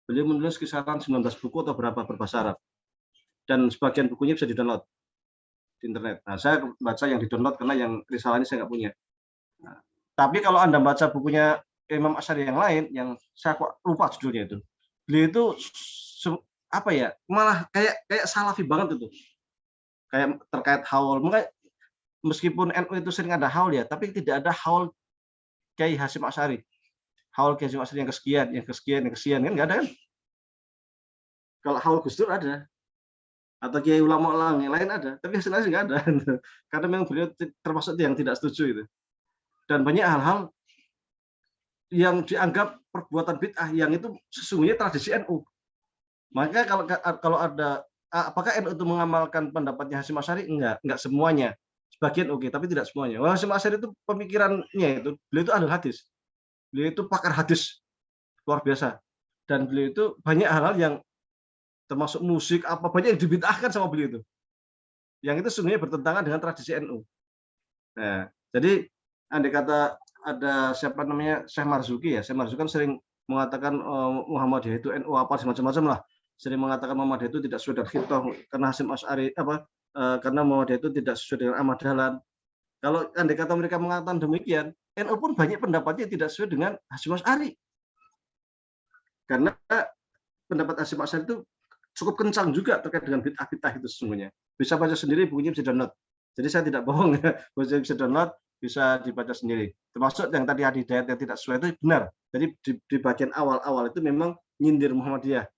Beliau menulis kisaran 19 buku atau berapa berbahasa Arab. Dan sebagian bukunya bisa di-download di internet. Nah, saya baca yang di-download karena yang risalah ini saya nggak punya. Nah, tapi kalau Anda baca bukunya Imam Asy'ari yang lain, yang saya kok lupa judulnya itu. Beliau itu malah kayak salafi banget itu. Kayak terkait haul. Meskipun NU itu sering ada haul ya, tapi tidak ada haul Kiai Hasyim Asy'ari. Haul Kiai Hasyim Asy'ari yang kesekian kan nggak ada kan? Kalau haul Gus Dur ada, atau Kiai ulama yang lain ada, tapi hasilnya nggak ada. Karena memang beliau termasuk yang tidak setuju itu. Dan banyak hal-hal yang dianggap perbuatan bid'ah yang itu sesungguhnya tradisi NU. Maka kalau ada apakah NU itu mengamalkan pendapatnya Hasyim Asy'ari? Enggak semuanya. Sebagian oke, tapi tidak semuanya. Hasyim Asy'ari itu pemikirannya itu, beliau itu ahli hadis. Beliau itu pakar hadis luar biasa. Dan beliau itu banyak hal-hal yang termasuk musik banyak yang dibid'ahkan sama beliau itu. Yang itu sesungguhnya bertentangan dengan tradisi NU. Nah, jadi andai kata ada Syekh Marzuki ya. Syekh Marzuki kan sering mengatakan Muhammadiyah itu NU semacam-macam lah. Sering mengatakan Muhammadiyah itu tidak sesuai dengan khitah karena Hasyim Asy'ari karena Muhammadiyah itu tidak sesuai dengan Ahmad Dahlan. Kalau andai kata mereka mengatakan demikian, NU pun banyak pendapatnya tidak sesuai dengan Hasyim Asy'ari. Karena pendapat Hasyim Asy'ari itu cukup kencang juga terkait dengan bid'ah itu sesungguhnya. Bisa baca sendiri, bukunya bisa download. Jadi saya tidak bohong ya, bisa download, bisa dibaca sendiri. Termasuk yang tadi Hidayat yang tidak sesuai itu benar. Jadi di bagian awal-awal itu memang nyindir Muhammadiyah.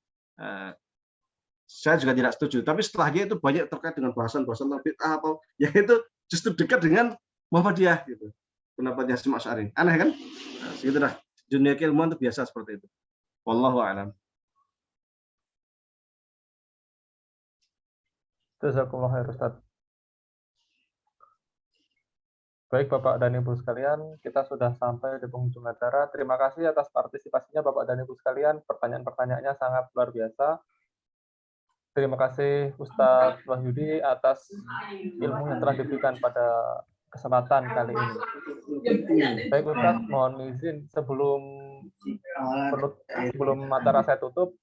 Saya juga tidak setuju. Tapi setelahnya itu banyak terkait dengan bahasan-bahasan tentang bid'ah yang itu justru dekat dengan Muhammadiyah gitu. Pendapatnya Hasyim Asy'ari. Aneh kan? Nah, segitulah. Dunia keilmuan itu biasa seperti itu. Wallahu a'lam. Jazakumullah khair, Ustaz. Baik Bapak dan Ibu sekalian, kita sudah sampai di penghujung acara. Terima kasih atas partisipasinya Bapak dan Ibu sekalian. Pertanyaan-pertanyaannya sangat luar biasa. Terima kasih Ustadz Wahyudi atas ilmu yang telah diberikan pada kesempatan kali ini. Baik Ustadz, mohon izin sebelum acara saya tutup,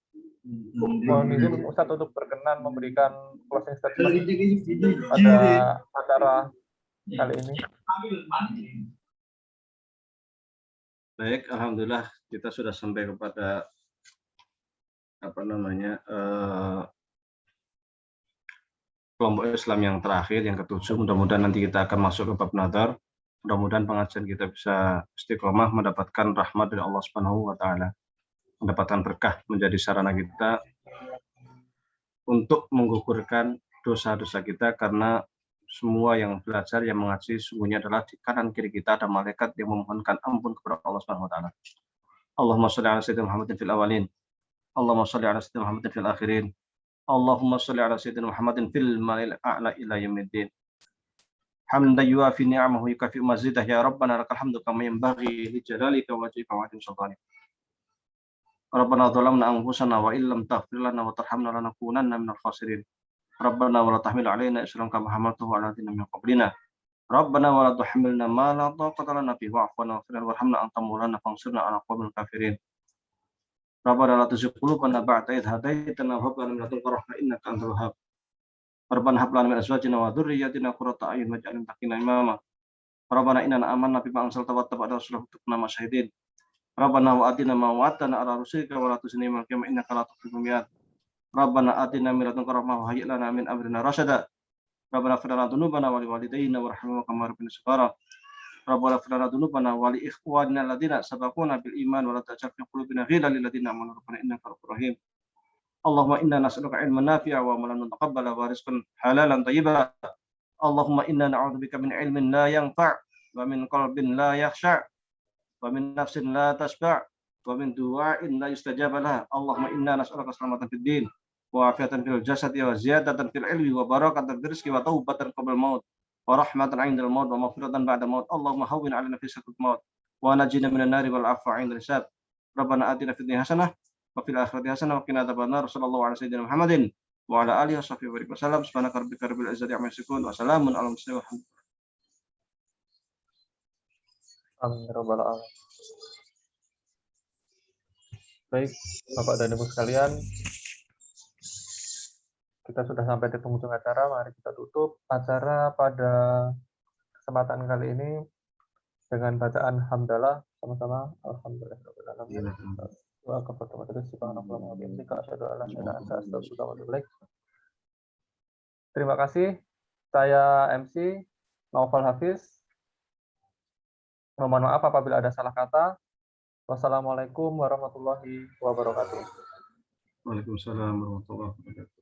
mohon izin Ustadz untuk berkenan memberikan closing statement pada acara kali ini. Baik, alhamdulillah kita sudah sampai kepada kelompok Islam yang terakhir, yang ke-7. Mudah-mudahan nanti kita akan masuk ke bab nadhar. Mudah-mudahan pengajian kita bisa istiqomah, mendapatkan rahmat dari Allah Subhanahu wa taala. Mendapatkan berkah, menjadi sarana kita untuk menggugurkan dosa-dosa kita, karena semua yang belajar, yang mengaji, sungguhnya adalah di kanan kiri kita ada malaikat yang memohonkan ampun kepada Allah Subhanahu wa taala. Allahumma shalli ala sayyidina Muhammadin fil awalin. Allahumma shalli ala sayyidina Muhammadin fil akhirin. Allahumma shalli ala sayyidina Muhammadin fil mala'il a'la ila yaumiddin. Hamdan yuafi ni'amahu yukafi mazidah ya Rabbana lakal hamdu kama yanbaghi li jalalika wa wajhika wa 'azimi sultanik. Rabbana zalamna anfusana wa illam taghfir lana wa tarhamna lanakunanna minal khasirin. Rabbana wa la tahmil 'alaina isran kama hamaltahu 'ala alladziina min qablina. Rabbana wa la tuhammilna ma la taqata lana bihi wa'fu 'anna warhamna anta maulana fansurna 'alal qaumil kafirin. Rabbana la tuzigh qulubana ba'da idh hadaitana wa hab lana min ladunka rahmah innaka antal wahhab. Rabbana hab lana min azwajina wa dhurriyyatina qurrata a'yun waj'alna lil muttaqina imama. Rabbana innana amanna bima anzalta wattaba'na rasulaka kunna masyahidin. Rabbana wa atina ma wa'adtana 'ala rusulika wa la tukhzina yawmal qiyamah innaka la tukhliful mi'ad. Rabbana atina min ladunka rahmah wa hayyi' lana min amrina rasyada. Rabbana ighfir lana dzunubana wa liwalidayna warhamhum kama rabbayana shighara. Rabbana ighfir lana dzunubana wa li ikhwanina alladziina sabaquna bil iman wa la taj'al fi qulubina ghillan lil ladziina amanu rabbana innaka ra'ufur rahim. Allahumma inna nas'aluka 'ilman nafi'a wa 'amalan mutaqabbala wa rizqan halalan thayyiban. Allahumma inna na'udzubika min 'ilmin la yanfa' wa min qalbin la yakhsha' wa min nafsin la tashba' wa min du'ain la yustajaba laha. Allahumma inna nas'aluka salamatan fid din wa afiatan fil jasadi wa ziyadatan fil ilmi wa barakatan fil rizqi wa taubatan qabla maut wa rahmatan 'indal maut wa maghfiratan ba'da maut. Allahumma hawwin 'alaina fi sakrat maut wa najina minan nari wal 'afwa 'inda hisab. Rabbana atina fid dunya hasanah wa fil akhirati hasanah wa qina adzabannar. Sallallahu ala sayyidina Muhammadin wa ala alihi washabbihi wa sallam. Subhanaka rabbika rabbil izzati amma yasifun wa salamun alal mursalin. Amin ya rabbal alamin. Baik, Bapak dan Ibu sekalian, kita sudah sampai di penghujung acara. Mari kita tutup acara pada kesempatan kali ini dengan bacaan hamdalah sama-sama. Alhamdulillahirabbil alamin. Wa kafaratu majelis subhanallahi wa bihamdihi asyhadu an la ilaha illa anta astaghfiruka wa atubu ilaik. Terima kasih. Saya MC Naufal Hafiz. Mohon maaf apabila ada salah kata. Wassalamualaikum warahmatullahi wabarakatuh. Waalaikumsalam warahmatullahi wabarakatuh.